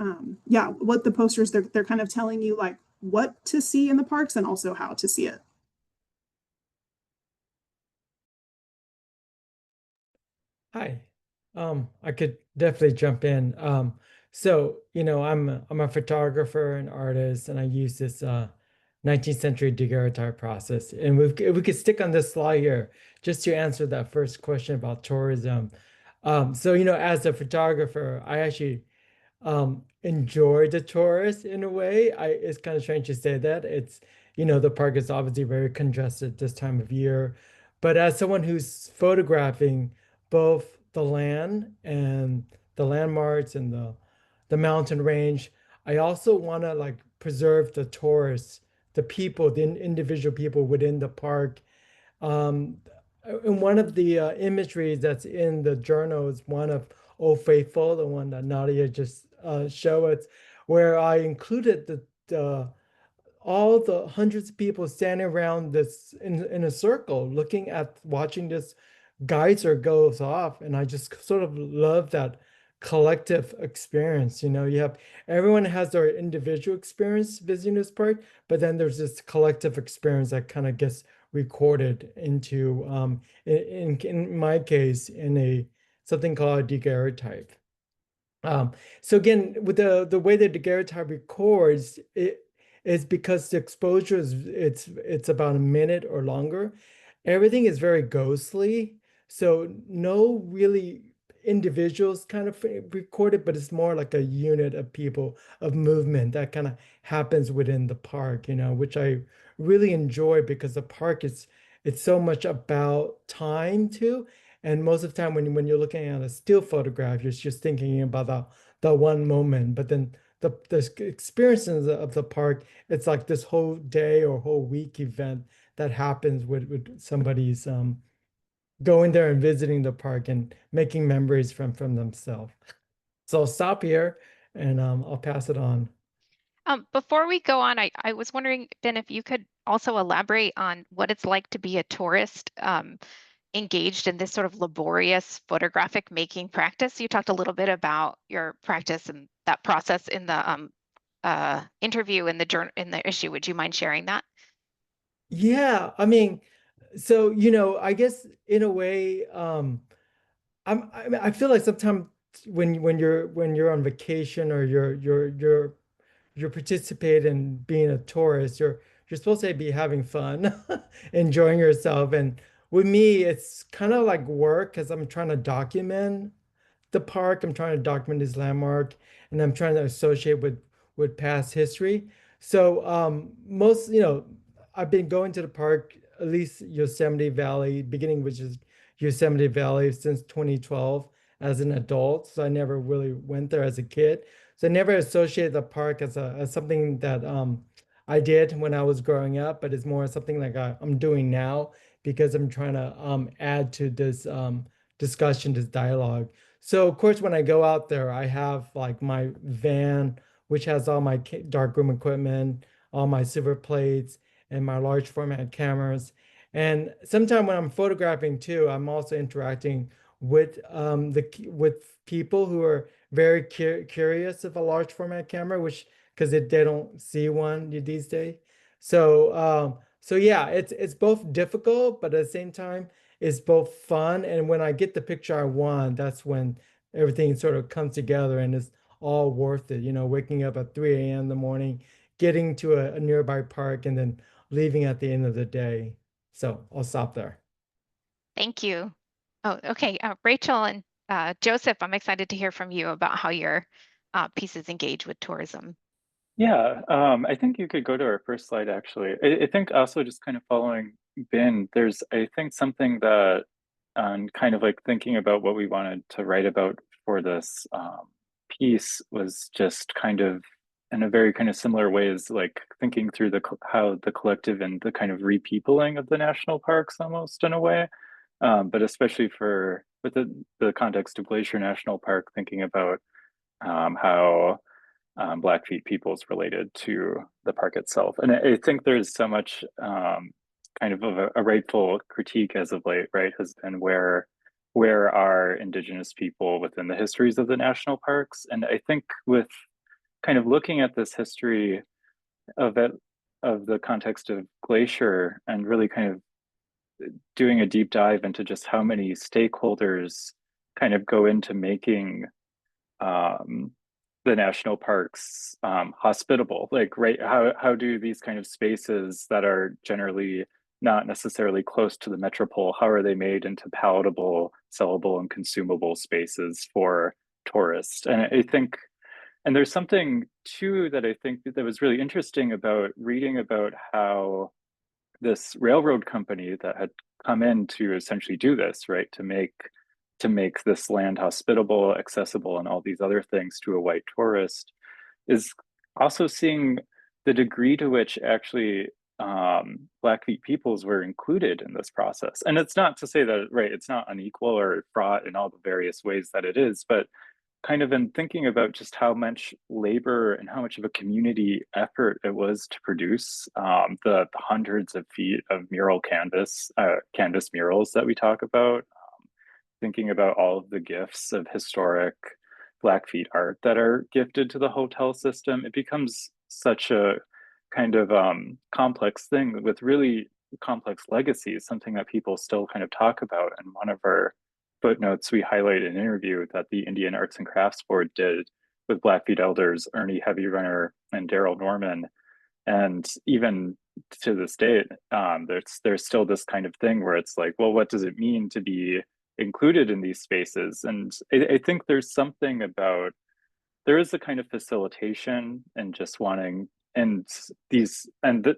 yeah, what the posters, they're kind of telling you like what to see in the parks and also how to see it. Hi. I could definitely jump in. So, I'm a photographer and artist, and I use this 19th century daguerreotype process. And we could stick on this slide here just to answer that first question about tourism. So, as a photographer, I actually enjoy the tourists in a way. It's kind of strange to say that. It's, the park is obviously very congested this time of year. But as someone who's photographing both the land and the landmarks and the mountain range, I also want to like preserve the tourists, the people, the individual people within the park. Um, and one of the imagery that's in the journal is one of Old Faithful, the one that Nadia just showed us, where I included the all the hundreds of people standing around this in a circle, looking at watching this geyser goes off, and I just sort of love that collective experience. You have everyone has their individual experience visiting this park, but then there's this collective experience that kind of gets recorded into in my case in a something called a daguerreotype. So again, with the way the daguerreotype records, it is because the exposure is it's about a minute or longer. Everything is very ghostly, so no really individuals kind of recorded, but it's more like a unit of people of movement that kind of happens within the park, which I really enjoy because the park is it's so much about time too. And most of the time when you're looking at a still photograph, you're just thinking about the one moment. But then the experiences of the park, it's like this whole day or whole week event that happens with somebody's going there and visiting the park and making memories from themselves. So I'll stop here and I'll pass it on. Before we go on, I was wondering, Ben, if you could also elaborate on what it's like to be a tourist engaged in this sort of laborious photographic making practice. You talked a little bit about your practice and that process in the interview in the issue. Would you mind sharing that? Yeah, I mean, so I guess in a way, I feel like sometimes when you're on vacation or you're participating in being a tourist, you're supposed to be having fun, enjoying yourself. And with me, it's kind of like work because I'm trying to document the park. I'm trying to document this landmark, and I'm trying to associate with past history. So most, I've been going to the park, at least Yosemite Valley, beginning which is Yosemite Valley since 2012 as an adult. So I never really went there as a kid. So I never associated the park as something that I did when I was growing up, but it's more something like I'm doing now because I'm trying to add to this discussion, this dialogue. So of course, when I go out there, I have like my van, which has all my darkroom equipment, all my silver plates, and my large format cameras. And sometimes when I'm photographing too, I'm also interacting with with people who are very curious of a large format camera, which because they don't see one these days. So yeah, it's both difficult, but at the same time, it's both fun. And when I get the picture I want, that's when everything sort of comes together and it's all worth it. Waking up at 3 a.m. in the morning, getting to a nearby park, and then leaving at the end of the day. So I'll stop there. Thank you. Oh, okay. Rachel and Joseph, I'm excited to hear from you about how your pieces engage with tourism. Yeah, I think you could go to our first slide actually. I think also just kind of following Ben, there's I think something that kind of like thinking about what we wanted to write about for this piece was just kind of in a very kind of similar ways, like thinking through how the collective and the kind of repeopling of the national parks almost in a way. But especially with the context of Glacier National Park, thinking about how Blackfeet peoples related to the park itself. And I think there's so much kind of a rightful critique as of late, right, has been where are Indigenous people within the histories of the national parks? And I think with kind of looking at this history of it, of the context of Glacier, and really kind of doing a deep dive into just how many stakeholders kind of go into making the national parks hospitable, like, right, how do these kind of spaces that are generally not necessarily close to the metropole, how are they made into palatable, sellable, and consumable spaces for tourists? And I think, and there's something too that I think that was really interesting about reading about how this railroad company that had come in to essentially do this, right, to make this land hospitable, accessible, and all these other things to a white tourist, is also seeing the degree to which actually Blackfeet peoples were included in this process. And it's not to say that, right, it's not unequal or fraught in all the various ways that it is, but kind of in thinking about just how much labor and how much of a community effort it was to produce the hundreds of feet of canvas murals that we talk about, thinking about all of the gifts of historic Blackfeet art that are gifted to the hotel system, it becomes such a kind of complex thing with really complex legacies, something that people still kind of talk about. And one of our footnotes, we highlight an interview that the Indian Arts and Crafts Board did with Blackfeet elders Ernie Heavy Runner and Daryl Norman. And even to this day, there's still this kind of thing where it's like, well, what does it mean to be included in these spaces? And I think there's something about, there is a kind of facilitation and just wanting, and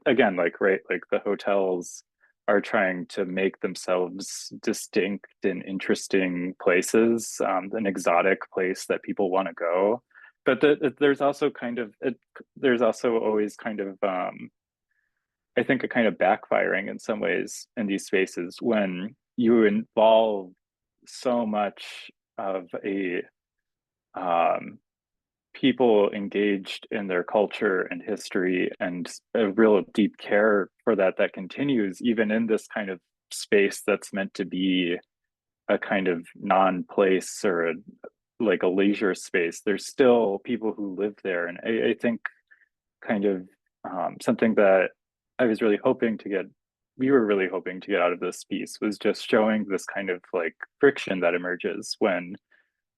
again, like, right, like the hotels are trying to make themselves distinct and interesting places, an exotic place that people want to go. But there's also there's also always kind of I think a kind of backfiring in some ways in these spaces when you involve so much of a people engaged in their culture and history, and a real deep care for that continues even in this kind of space that's meant to be a kind of non-place or like a leisure space. There's still people who live there. And I think kind of something that we were really hoping to get out of this piece was just showing this kind of like friction that emerges when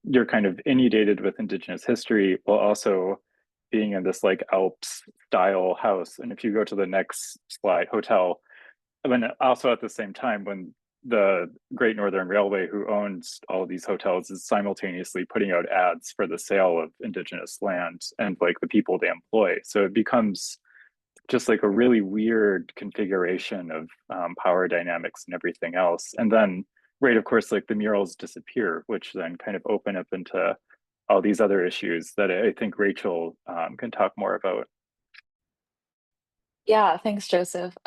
you're kind of inundated with Indigenous history while also being in this like Alps style house. And if you go to the next slide, hotel, and then also at the same time when the Great Northern Railway, who owns all of these hotels, is simultaneously putting out ads for the sale of Indigenous land and like the people they employ. So it becomes just like a really weird configuration of power dynamics and everything else. And then, right, of course, like the murals disappear, which then kind of open up into all these other issues that I think Rachel can talk more about. Yeah, thanks, Joseph.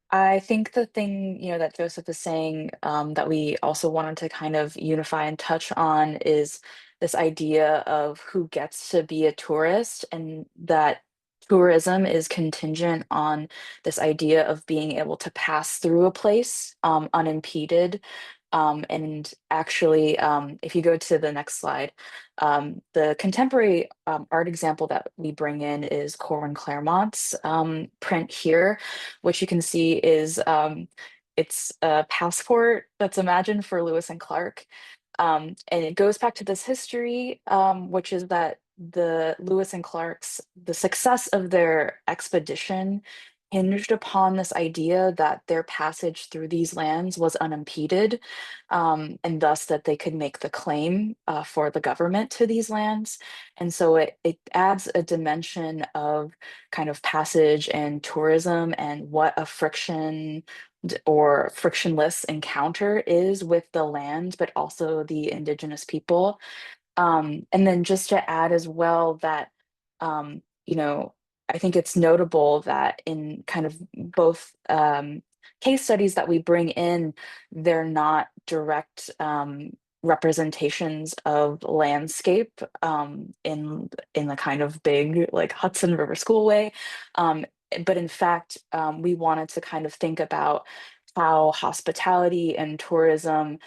I think the thing, that Joseph is saying, that we also wanted to kind of unify and touch on is this idea of who gets to be a tourist, and that tourism is contingent on this idea of being able to pass through a place unimpeded. And actually, if you go to the next slide, the contemporary art example that we bring in is Corwin Claremont's print here, which you can see is it's a passport that's imagined for Lewis and Clark. And it goes back to this history, which is that the Lewis and Clark's, the success of their expedition hinged upon this idea that their passage through these lands was unimpeded, and thus that they could make the claim for the government to these lands. And so it adds a dimension of kind of passage and tourism and what a or frictionless encounter is with the land, but also the Indigenous people. And then just to add as well that you know, I think it's notable that in kind of both case studies that we bring in, they're not direct representations of landscape in the kind of big like Hudson River School way. But in fact, we wanted to kind of think about how hospitality and tourism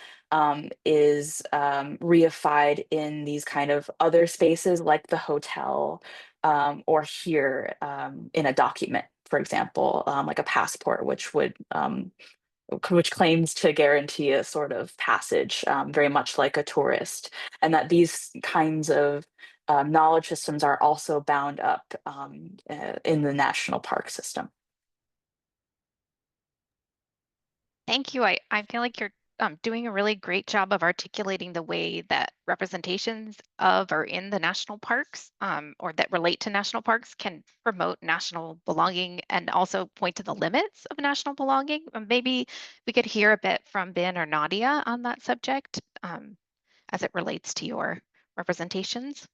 is reified in these kind of other spaces like the hotel, or here in a document, for example, like a passport, which claims to guarantee a sort of passage, very much like a tourist, and that these kinds of knowledge systems are also bound up in the national park system. Thank you. I feel like you're doing a really great job of articulating the way that representations of or in the national parks, or that relate to national parks, can promote national belonging and also point to the limits of national belonging. Maybe we could hear a bit from Ben or Nadia on that subject, as it relates to your representations.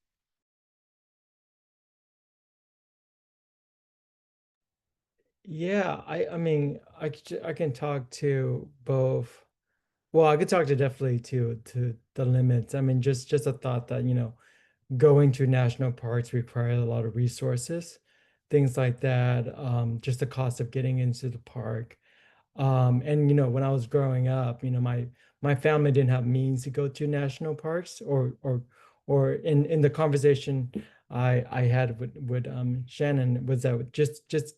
Yeah, I mean, I can talk to both. Well, I could talk to definitely to the limits. I mean, just a thought that, going to national parks requires a lot of resources, things like that. Just the cost of getting into the park. And when I was growing up, my family didn't have means to go to national parks, or in the conversation I had with Shannon, was that just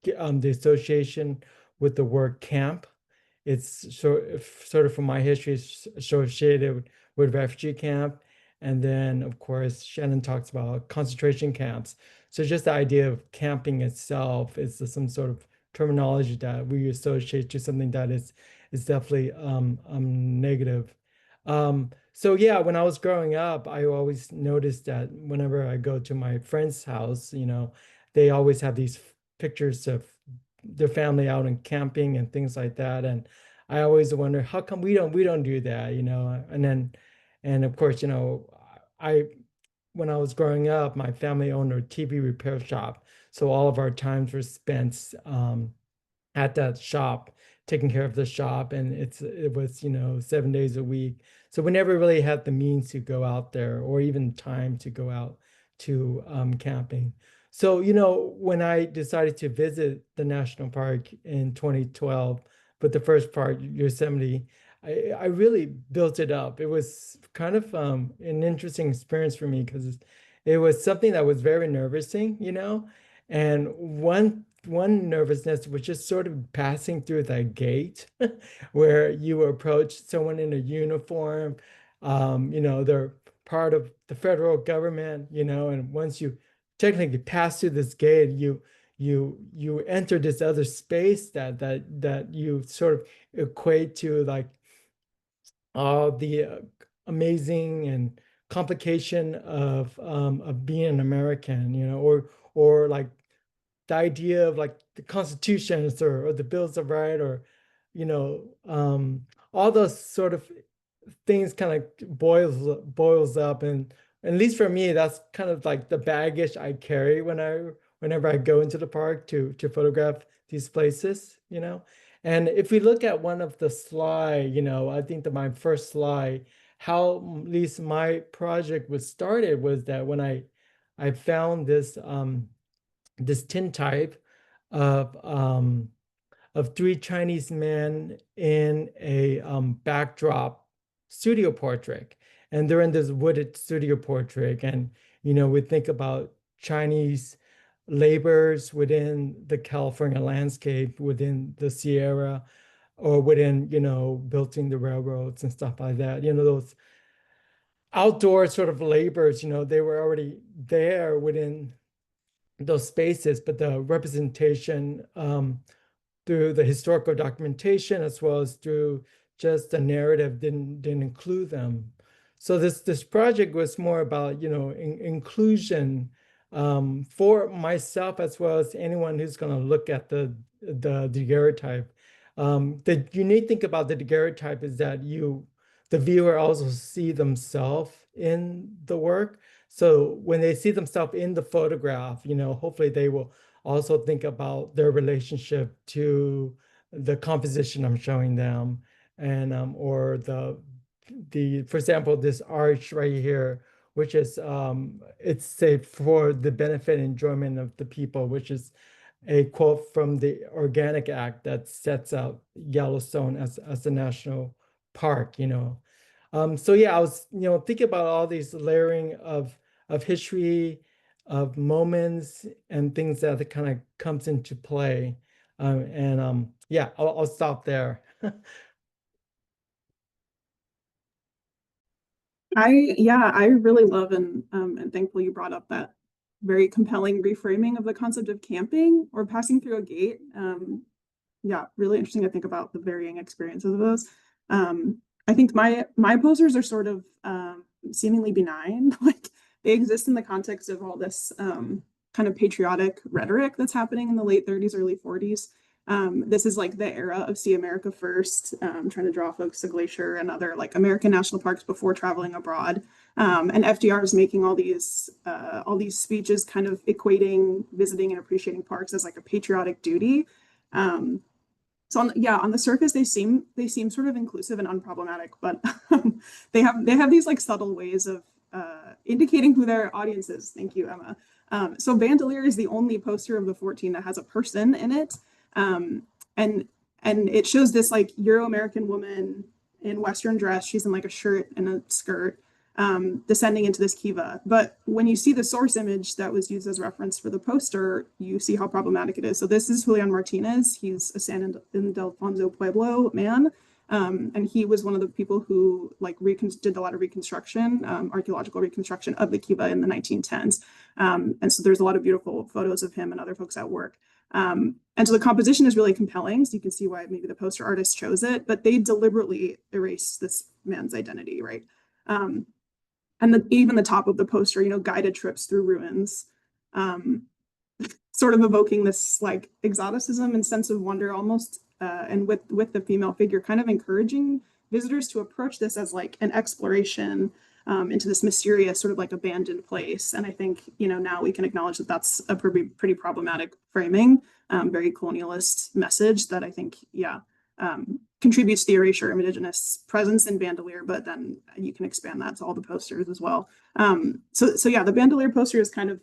the association with the word camp. It's sort of from my history, it's associated with refugee camp. And then, of course, Shannon talks about concentration camps. So just the idea of camping itself is some sort of terminology that we associate to something that is definitely negative. So yeah, when I was growing up, I always noticed that whenever I go to my friend's house, they always have these pictures of their family out and camping and things like that. And I always wonder, how come we don't do that, and of course, I when I was growing up, my family owned a TV repair shop. So all of our times were spent at that shop, taking care of the shop, and it was 7 days a week. So we never really had the means to go out there, or even time to go out to camping. So when I decided to visit the national park in 2012, but the first part, Yosemite, I really built it up. It was kind of an interesting experience for me, because it was something that was very nervousing, and one nervousness was just sort of passing through that gate where you approach someone in a uniform. They're part of the federal government, and once you technically pass through this gate, you enter this other space that you sort of equate to like all the amazing and complication of being an American, or like the idea of like the constitutions, or the bills of right, or you know all those sort of things kind of boils up. And at least for me, that's kind of like the baggage I carry whenever I go into the park to photograph these places. And if we look at one of the slide, I think that my first slide, how at least my project was started, was that when I found this tintype of three Chinese men in a backdrop studio portrait. And they're in this wooded studio portrait. And, we think about Chinese laborers within the California landscape, within the Sierra, or within, building the railroads and stuff like that. Those outdoor sort of laborers, they were already there within those spaces, but the representation through the historical documentation, as well as through just the narrative, didn't include them. So this project was more about inclusion for myself, as well as anyone who's going to look at the daguerreotype. The unique thing about the daguerreotype is that the viewer also see themselves in the work. So when they see themselves in the photograph, hopefully they will also think about their relationship to the composition I'm showing them, and or for example, this arch right here, which is it's safe for the benefit and enjoyment of the people, which is a quote from the Organic Act that sets out Yellowstone as a national park. So yeah, I was thinking about all these layering of history, of moments, and things that kind of comes into play. Yeah, I'll stop there. I really love and thankful you brought up that very compelling reframing of the concept of camping or passing through a gate. Yeah, really interesting to think about the varying experiences of those. I think my posters are sort of seemingly benign. Like they exist in the context of all this kind of patriotic rhetoric that's happening in the late 30s, early 40s. This is like the era of See America First, trying to draw folks to Glacier and other like American national parks before traveling abroad. And FDR is making all these speeches kind of equating visiting and appreciating parks as like a patriotic duty. So on the surface, they seem sort of inclusive and unproblematic, but they have these like subtle ways of indicating who their audience is. Thank you, Emma. So Bandolier is the only poster of the 14 that has a person in it. And it shows this like Euro-American woman in Western dress. She's in like a shirt and a skirt, descending into this kiva. But when you see the source image that was used as reference for the poster, you see how problematic it is. So this is Julian Martinez. He's a San Ildefonso Pueblo man. And he was one of the people who like did a lot of reconstruction, archaeological reconstruction of the kiva in the 1910s. And so there's a lot of beautiful photos of him and other folks at work. And so the composition is really compelling. So you can see why maybe the poster artist chose it, but they deliberately erase this man's identity, right? And even the top of the poster, guided trips through ruins, sort of evoking this like exoticism and sense of wonder almost, and with the female figure kind of encouraging visitors to approach this as like an exploration into this mysterious sort of like abandoned place. And I think, now we can acknowledge that that's a pretty problematic framing, very colonialist message that I think, contributes to the erasure of indigenous presence in Bandolier, but then you can expand that to all the posters as well. So yeah, the Bandolier poster is kind of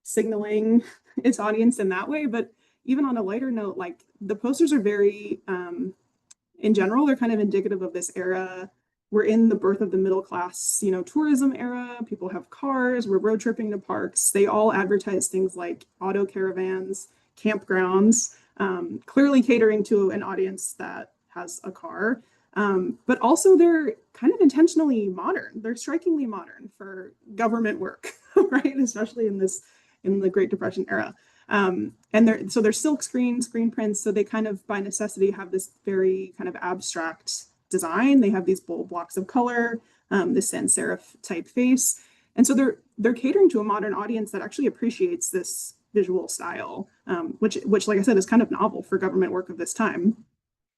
signaling its audience in that way, but even on a lighter note, like the posters are very, in general, they're kind of indicative of this era. We're in the birth of the middle class, tourism era. People have cars, we're road tripping to parks. They all advertise things like auto caravans, campgrounds, clearly catering to an audience that has a car. But also they're kind of intentionally modern. They're strikingly modern for government work, right? Especially in the Great Depression era. And they're silk screen prints. So they kind of by necessity have this very kind of abstract design. They have these bold blocks of color, this sans serif type face. And so they're catering to a modern audience that actually appreciates this visual style, which like I said, is kind of novel for government work of this time.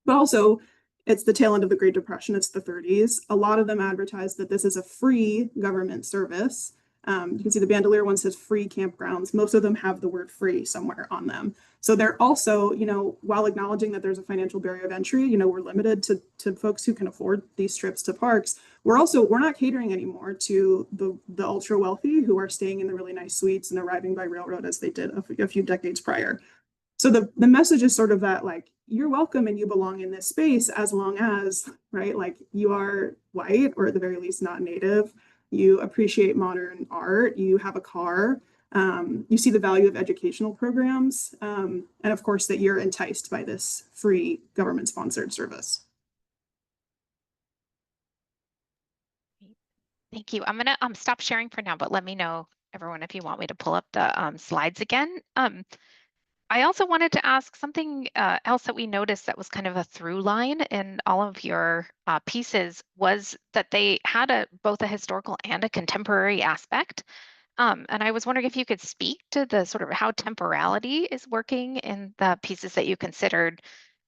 But also it's the tail end of the Great Depression. It's the 30s. A lot of them advertise that this is a free government service. You can see the Bandolier one says free campgrounds. Most of them have the word free somewhere on them. So they're also, while acknowledging that there's a financial barrier of entry, we're limited to folks who can afford these trips to parks. We're not catering anymore to the ultra wealthy who are staying in the really nice suites and arriving by railroad as they did a few decades prior. So the message is sort of that, like, you're welcome and you belong in this space as long as, right, like you are white or at the very least not native, you appreciate modern art, you have a car, you see the value of educational programs, and of course that you're enticed by this free government sponsored service. Thank you. I'm gonna stop sharing for now, but let me know, everyone, if you want me to pull up the slides again. I also wanted to ask something else that we noticed that was kind of a through line in all of your pieces was that they had both a historical and a contemporary aspect. And I was wondering if you could speak to the sort of how temporality is working in the pieces that you considered.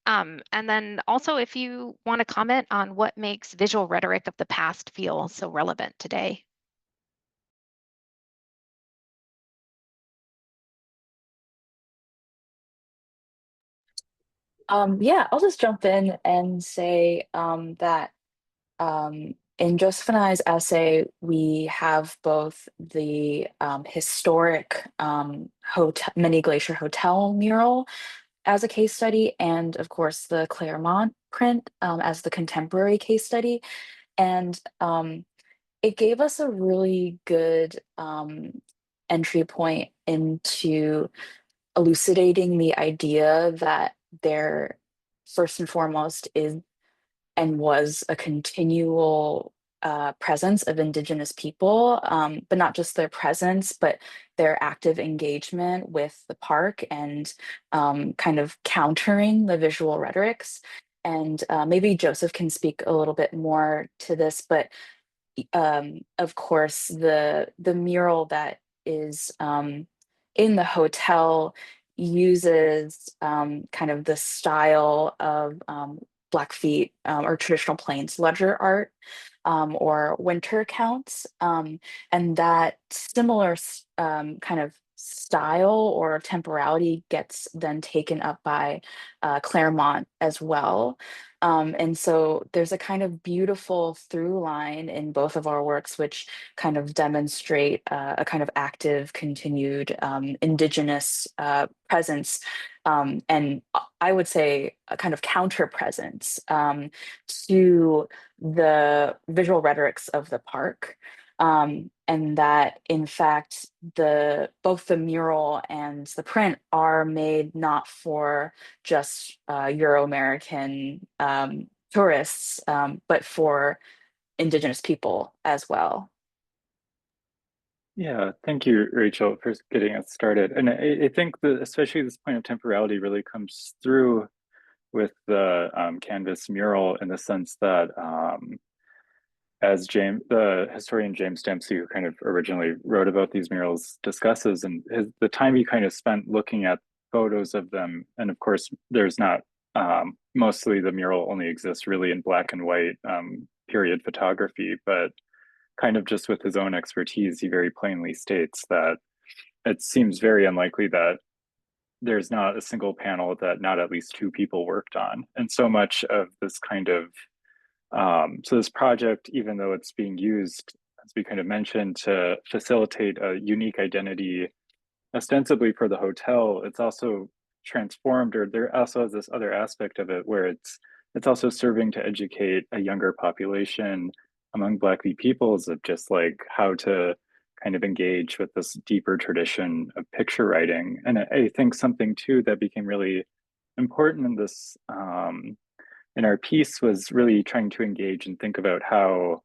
And then also if you want to comment on what makes visual rhetoric of the past feel so relevant today. Yeah, I'll just jump in and say that in Joseph and I's essay, we have both the historic hotel, mini glacier hotel mural as a case study, and of course the Claremont print as the contemporary case study. And it gave us a really good entry point into elucidating the idea that there, first and foremost, is and was a continual presence of Indigenous people, but not just their presence, but their active engagement with the park and kind of countering the visual rhetorics. And maybe Joseph can speak a little bit more to this, but of course, the mural that is in the hotel uses kind of the style of Blackfeet or traditional Plains ledger art or winter accounts, and that similar kind of style or temporality gets then taken up by Claremont as well. And so there's a kind of beautiful through line in both of our works, which kind of demonstrate a kind of active, continued Indigenous presence, and I would say a kind of counter presence to the visual rhetorics of the park. And that in fact both the mural and the print are made not for just Euro-American tourists, but for Indigenous people as well. Yeah, thank you, Rachel, for getting us started. And I think that especially this point of temporality really comes through with the canvas mural in the sense that as the historian James Dempsey, who kind of originally wrote about these murals, discusses, and the time he kind of spent looking at photos of them, and of course, there's not, mostly the mural only exists really in black and white period photography, but kind of just with his own expertise, he very plainly states that it seems very unlikely that there's not a single panel that not at least two people worked on. And so much of this kind of so this project, even though it's being used, as we kind of mentioned, to facilitate a unique identity ostensibly for the hotel, it's also transformed, or there also has this other aspect of it where it's also serving to educate a younger population among Blackfeet peoples of just like how to kind of engage with this deeper tradition of picture writing. And I think something too that became really important in this in our piece was really trying to engage and think about how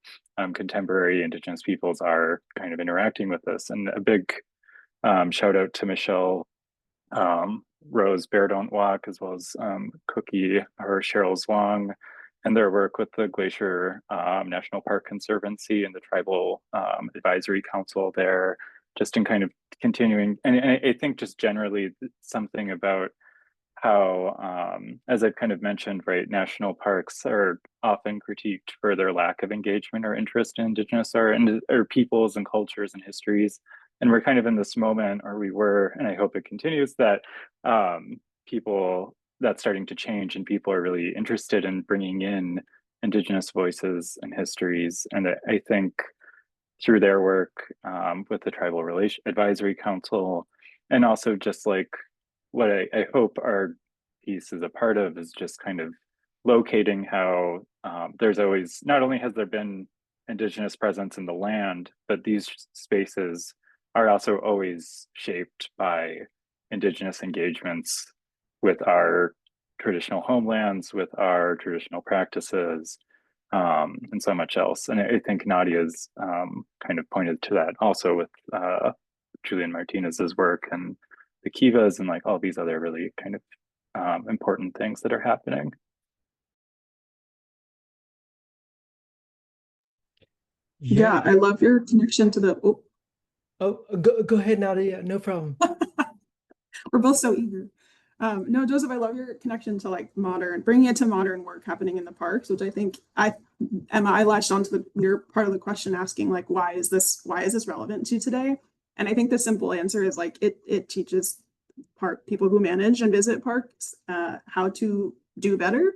contemporary Indigenous peoples are kind of interacting with this. And a big shout out to Michelle Rose Bear Don't Walk, as well as Cookie or Cheryl Zwang, and their work with the Glacier National Park Conservancy and the Tribal Advisory Council there, just in kind of continuing. And I think just generally something about how, as I've kind of mentioned, right, national parks are often critiqued for their lack of engagement or interest in Indigenous or peoples and cultures and histories. And we're kind of in this moment, or we were, and I hope it continues, that that's starting to change and people are really interested in bringing in Indigenous voices and histories. And I think through their work with the Tribal Advisory Council, and also just like what I hope our piece is a part of is just kind of locating how there's always, not only has there been Indigenous presence in the land, but these spaces are also always shaped by Indigenous engagements with our traditional homelands, with our traditional practices, and so much else. And I think Nadia's kind of pointed to that also with Julian Martinez's work and the Kivas and like all these other really kind of important things that are happening. Yeah, I love your connection to the, Go ahead, Nadia, no problem. we're both so eager. No, Joseph, I love your connection to like bringing it to modern work happening in the parks, which I think Emma, I latched onto your part of the question asking like, why is this relevant to today? And I think the simple answer is like, it teaches park people who manage and visit parks how to do better.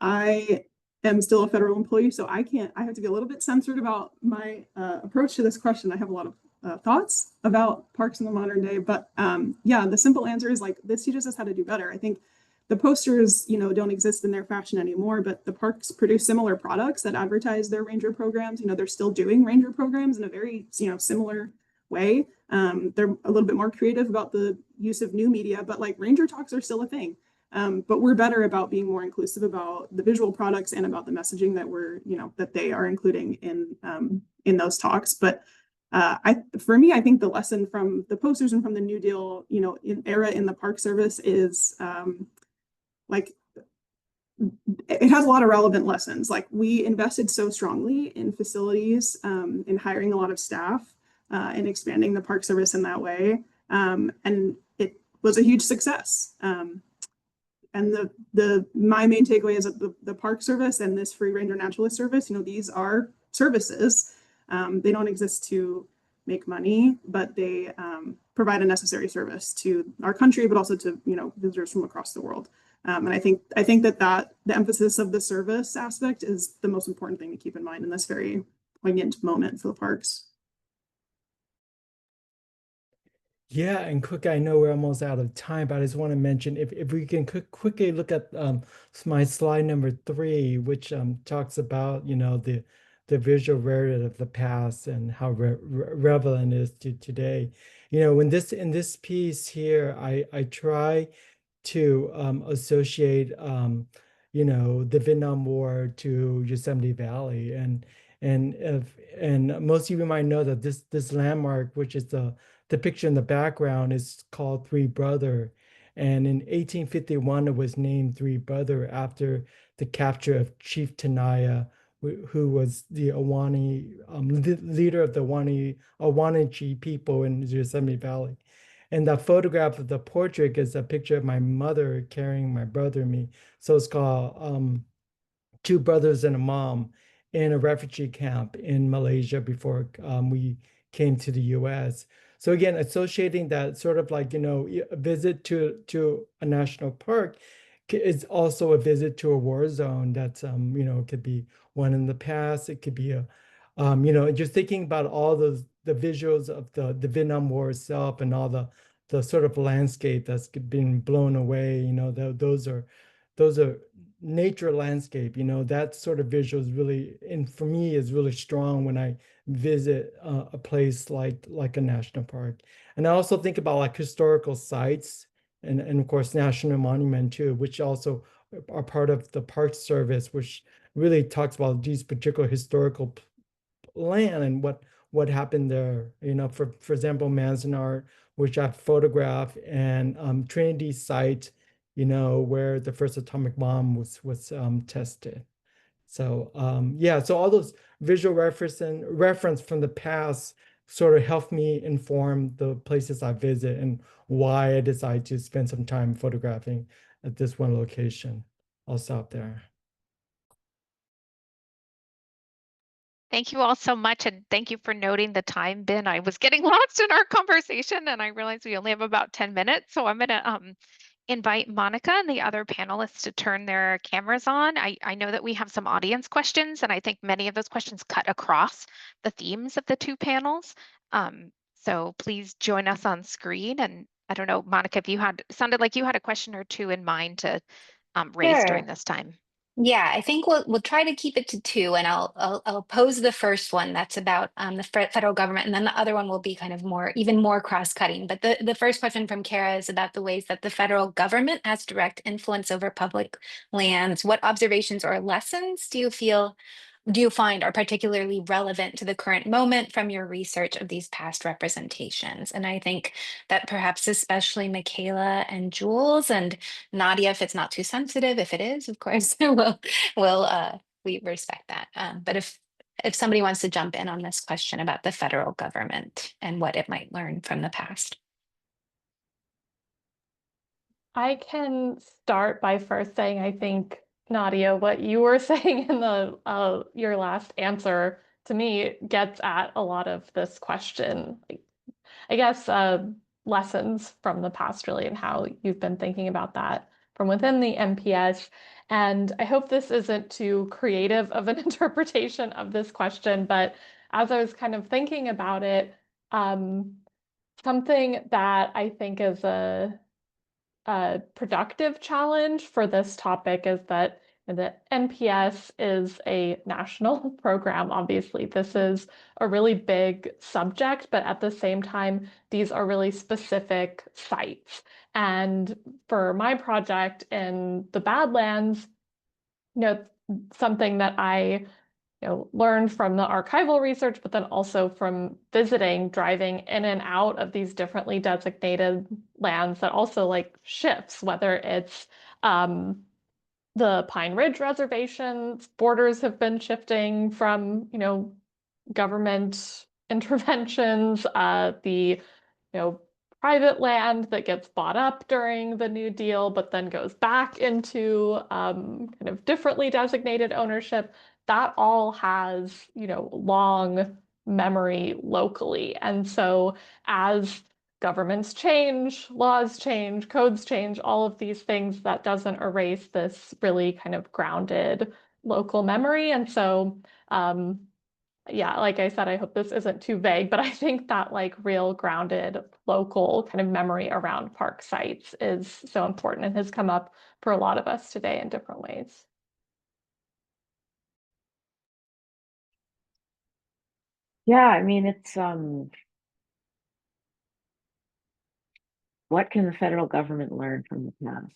I am still a federal employee, so I have to be a little bit censored about my approach to this question. I have a lot of thoughts about parks in the modern day, but yeah, the simple answer is like, this teaches us how to do better. I think the posters, don't exist in their fashion anymore, but the parks produce similar products that advertise their ranger programs. They're still doing ranger programs in a very, similar way. They're a little bit more creative about the use of new media, but like ranger talks are still a thing. But we're better about being more inclusive about the visual products and about the messaging that that they are including in those talks. But for me, I think the lesson from the posters and from the New Deal, era in the Park Service is like, it has a lot of relevant lessons. Like, we invested so strongly in facilities, in hiring a lot of staff, and expanding the Park Service in that way. And it was a huge success. And my main takeaway is that the Park Service and this Free Ranger Naturalist Service, these are services. They don't exist to make money, but they provide a necessary service to our country, but also to visitors from across the world. And I think that the emphasis of the service aspect is the most important thing to keep in mind in this very poignant moment for the parks. Yeah, and quick, I know we're almost out of time, but I just want to mention if we can quickly look at my slide number 3, which talks about the visual rarity of the past and how relevant it is to today. In this piece here, I try to associate the Vietnam War to Yosemite Valley, and most of you might know that this landmark, which is the picture in the background, is called Three Brother, and in 1851 it was named Three Brother after the capture of Chief Tenaya, who was the Ahwahnee leader of the Ahwahnee people in Yosemite Valley. And the photograph of the portrait is a picture of my mother carrying my brother and me. So it's called Two Brothers and a Mom in a refugee camp in Malaysia before we came to the US. So again, associating that sort of like, a visit to a national park is also a visit to a war zone that's, it could be one in the past, it could be just thinking about all the visuals of the Vietnam War itself and all the sort of landscape that's been blown away, those are nature landscape, that sort of visual is really, and for me, is really strong when I visit a place like a national park. And I also think about like historical sites and of course national monument too, which also are part of the Park Service, which really talks about these particular historical land and what happened there. For example, Manzanar, which I photographed, and Trinity site, where the first atomic bomb was tested. So yeah, so all those visual reference from the past sort of helped me inform the places I visit and why I decided to spend some time photographing at this one location. I'll stop there. Thank you all so much, and thank you for noting the time, Ben. I was getting lost in our conversation, and I realized we only have about 10 minutes, so I'm going to invite Monica and the other panelists to turn their cameras on. I know that we have some audience questions, and I think many of those questions cut across the themes of the two panels. So please join us on screen. And I don't know, Monica, if sounded like you had a question or two in mind to raise during this time. Yeah, I think we'll try to keep it to 2, and I'll pose the first one that's about the federal government, and then the other one will be kind of even more cross-cutting. But the first question from Kara is about the ways that the federal government has direct influence over public lands. What observations or lessons do you find are particularly relevant to the current moment from your research of these past representations? And I think that perhaps especially Michaela and Jules and Nadia, if it's not too sensitive, if it is, of course, we respect that. But if somebody wants to jump in on this question about the federal government and what it might learn from the past. I can start by first saying, I think, Nadia, what you were saying in your last answer to me gets at a lot of this question. I guess lessons from the past, really, and how you've been thinking about that from within the MPS. And I hope this isn't too creative of an interpretation of this question, but as I was kind of thinking about it, something that I think is a productive challenge for this topic is that the NPS is a national program. Obviously, this is a really big subject, but at the same time, these are really specific sites. And for my project in the Badlands, something that I learned from the archival research, but then also from visiting, driving in and out of these differently designated lands that also like shifts, whether it's the Pine Ridge Reservation's borders have been shifting from, government interventions, the private land that gets bought up during the New Deal, but then goes back into kind of differently designated ownership. That all has, long memory locally. And so as governments change, laws change, codes change, all of these things, that doesn't erase this really kind of grounded local memory. And so yeah, like I said, I hope this isn't too vague, but I think that like real grounded local kind of memory around park sites is so important and has come up for a lot of us today in different ways. Yeah, I mean, it's what can the federal government learn from the past?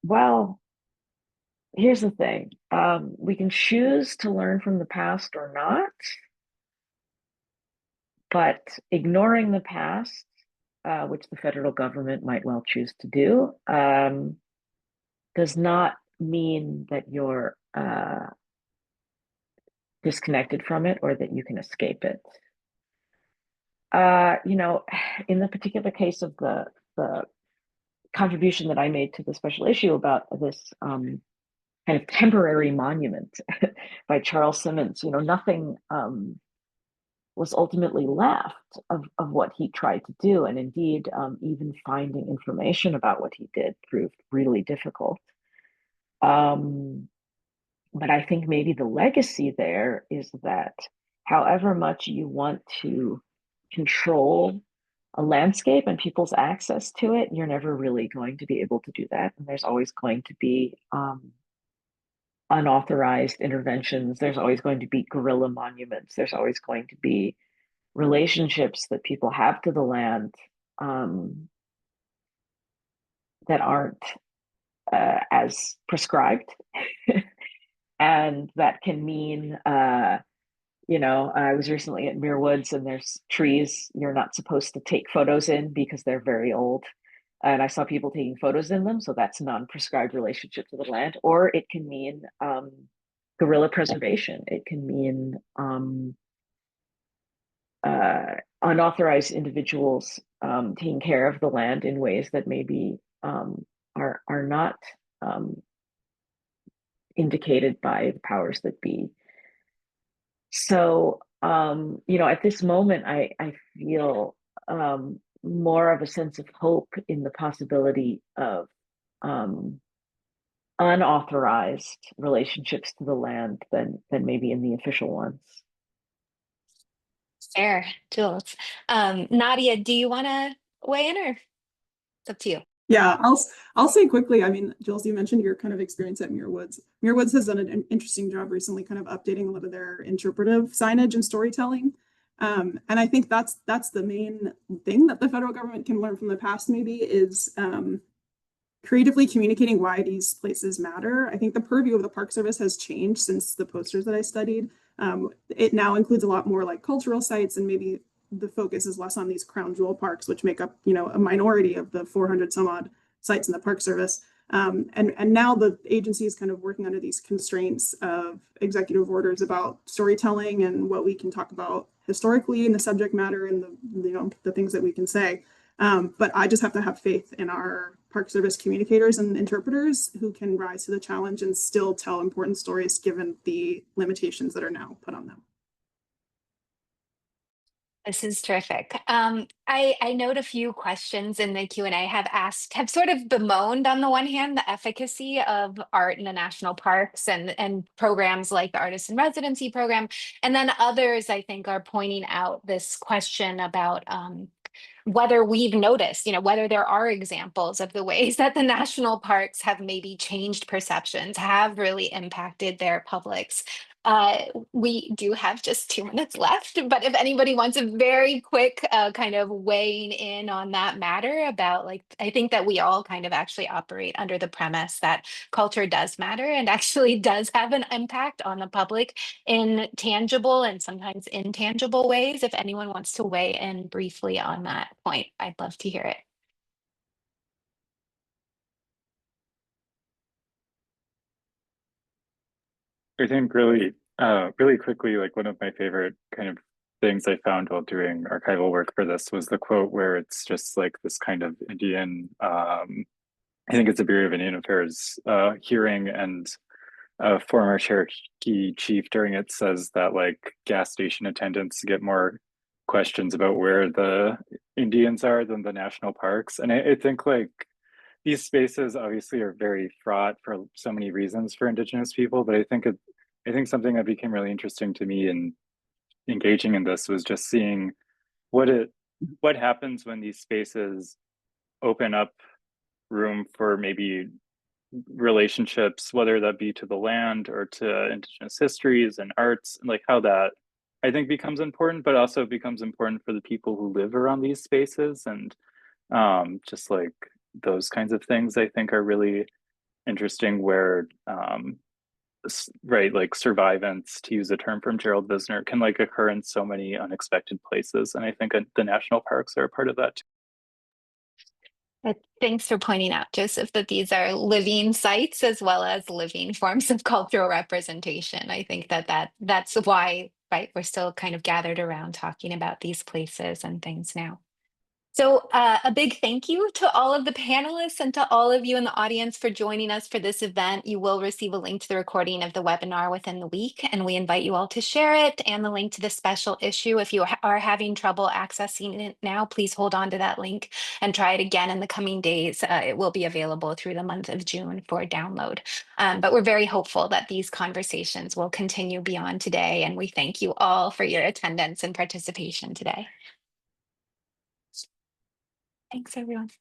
Well, here's the thing. We can choose to learn from the past or not, but ignoring the past, which the federal government might well choose to do, does not mean that you're disconnected from it or that you can escape it. In the particular case of the contribution that I made to the special issue about this kind of temporary monument by Charles Simmons, nothing was ultimately left of what he tried to do. And indeed, even finding information about what he did proved really difficult. But I think maybe the legacy there is that however much you want to control a landscape and people's access to it, you're never really going to be able to do that. And there's always going to be unauthorized interventions. There's always going to be guerrilla monuments. There's always going to be relationships that people have to the land that aren't as prescribed. And that can mean, I was recently at Muir Woods and there's trees you're not supposed to take photos in because they're very old. And I saw people taking photos in them. So that's non-prescribed relationship to the land. Or it can mean guerrilla preservation. It can mean unauthorized individuals taking care of the land in ways that maybe are not indicated by the powers that be. So, at this moment, I feel more of a sense of hope in the possibility of unauthorized relationships to the land than maybe in the official ones. Fair, Jules. Nadia, do you want to weigh in, or it's up to you? Yeah, I'll say quickly. I mean, Jules, you mentioned your kind of experience at Muir Woods. Muir Woods has done an interesting job recently, kind of updating a lot of their interpretive signage and storytelling. And I think that's the main thing that the federal government can learn from the past. Maybe is creatively communicating why these places matter. I think the purview of the Park Service has changed since the posters that I studied. It now includes a lot more like cultural sites, and maybe the focus is less on these crown jewel parks, which make up, a minority of the 400 some odd sites in the Park Service. And now the agency is kind of working under these constraints of executive orders about storytelling and what we can talk about historically in the subject matter and the things that we can say. But I just have to have faith in our Park Service communicators and interpreters who can rise to the challenge and still tell important stories given the limitations that are now put on them. This is terrific. I note a few questions in the Q&A have sort of bemoaned on the one hand the efficacy of art in the national parks and programs like the Artist in Residency program. And then others, I think, are pointing out this question about whether we've noticed, whether there are examples of the ways that the national parks have maybe changed perceptions, have really impacted their publics. We do have just 2 minutes left, but if anybody wants a very quick kind of weighing in on that matter about, like, I think that we all kind of actually operate under the premise that culture does matter and actually does have an impact on the public in tangible and sometimes intangible ways. If anyone wants to weigh in briefly on that point, I'd love to hear it. I think really, really quickly, like one of my favorite kind of things I found while doing archival work for this was the quote where it's just like this kind of Indian, I think it's a Bureau of Indian Affairs hearing, and a former Cherokee chief during it says that like gas station attendants get more questions about where the Indians are than the national parks. And I think like these spaces obviously are very fraught for so many reasons for Indigenous people, but I think something that became really interesting to me in engaging in this was just seeing what happens when these spaces open up room for maybe relationships, whether that be to the land or to Indigenous histories and arts, and like how that I think becomes important, but also becomes important for the people who live around these spaces. And just like those kinds of things I think are really interesting, where right, like survivance, to use a term from Gerald Visner, can like occur in so many unexpected places. And I think the national parks are a part of that too. Thanks for pointing out, Joseph, that these are living sites as well as living forms of cultural representation. I think that's why, right, we're still kind of gathered around talking about these places and things now. So a big thank you to all of the panelists and to all of you in the audience for joining us for this event. You will receive a link to the recording of the webinar within the week, and we invite you all to share it, and the link to the special issue. If you are having trouble accessing it now, please hold on to that link and try it again in the coming days. It will be available through the month of June for download. But we're very hopeful that these conversations will continue beyond today, and we thank you all for your attendance and participation today. Thanks, everyone.